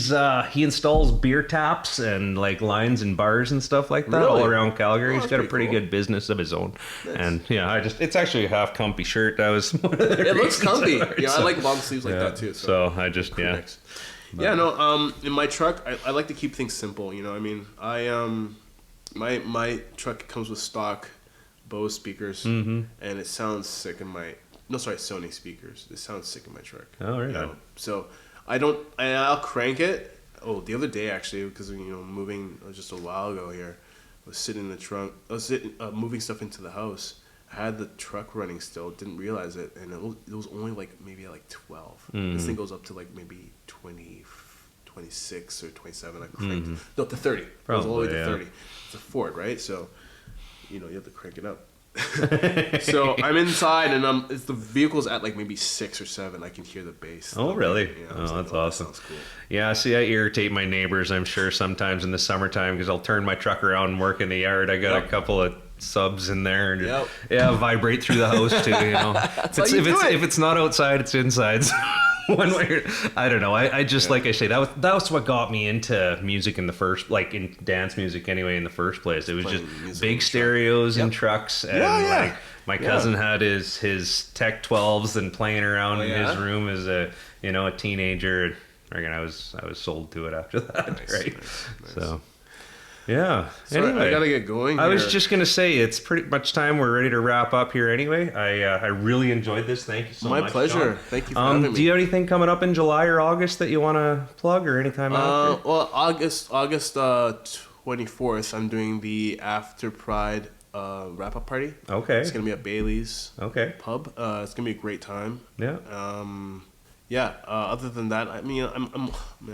installs beer taps and like lines and bars and stuff like that Really? all around Calgary. He's got a pretty cool. good business of his own. Nice. And yeah, it's actually a half comfy shirt. That was one of the It looks reasons comfy. I like long sleeves like that too. So I just Next. Yeah, no. In my truck, I like to keep things simple. You know, I mean, my truck comes with stock Bose speakers, and it sounds sick in my. No, sorry, Sony speakers. It sounds sick in my truck. Oh, right. You know? So I'll crank it. Oh, the other day actually, because moving just a while ago here, I was sitting in the trunk. I was moving stuff into the house. I had the truck running still. Didn't realize it, and it was only maybe 12. This thing goes up to maybe 20, 26 or 27. I cranked. No, to 30. Probably, it was all the way to yeah. 30. It's a Ford, right? So, you have to crank it up. So I'm inside, and if the vehicle's at maybe 6 or 7, I can hear the bass. Oh, really? Yeah, Oh, that's awesome. That sounds cool. Yeah, see, I irritate my neighbors, I'm sure, sometimes in the summertime because I'll turn my truck around and work in the yard. I got a couple of subs in there and vibrate through the house too, if it's not outside, it's inside. So one way I don't know. I just like I say, that was what got me into music in the first, in dance music anyway, in the first place. It was just big stereos and trucks, and my cousin had his Tech 12s and playing around in his room as a teenager. I was sold to it after that. Nice. So yeah. So anyway, I gotta get going here. I was just gonna say it's pretty much time. We're ready to wrap up here anyway. I really enjoyed this. Thank you so much. My pleasure. John. Thank you for having me. Do you have anything coming up in July or August that you want to plug, or anytime after? Well, August 24th, I'm doing the After Pride wrap-up party. Okay. It's gonna be at Bailey's Okay. Pub. It's gonna be a great time. Yeah. Other than that, I mean, I'm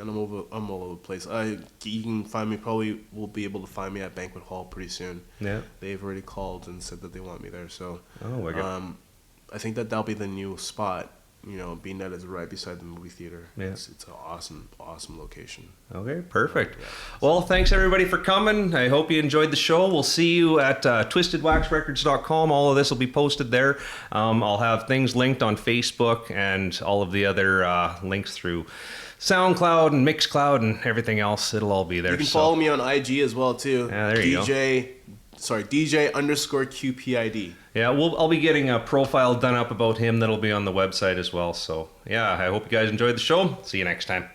all over the place. You can find me. Probably will be able to find me at Banquet Hall pretty soon. Yeah. They've already called and said that they want me there. So, Oh my God. I think that'll be the new spot. You know, being that it's right beside the movie theater. Yeah. It's an awesome location. Okay, perfect. Yeah. Well, thanks everybody for coming. I hope you enjoyed the show. We'll see you at twistedwaxrecords.com. All of this will be posted there. I'll have things linked on Facebook and all of the other links through SoundCloud and Mixcloud and everything else. It'll all be there. You can follow me on IG as well too. Yeah, there you go. DJ_QPID. Yeah, I'll be getting a profile done up about him that'll be on the website as well. So yeah, I hope you guys enjoyed the show. See you next time.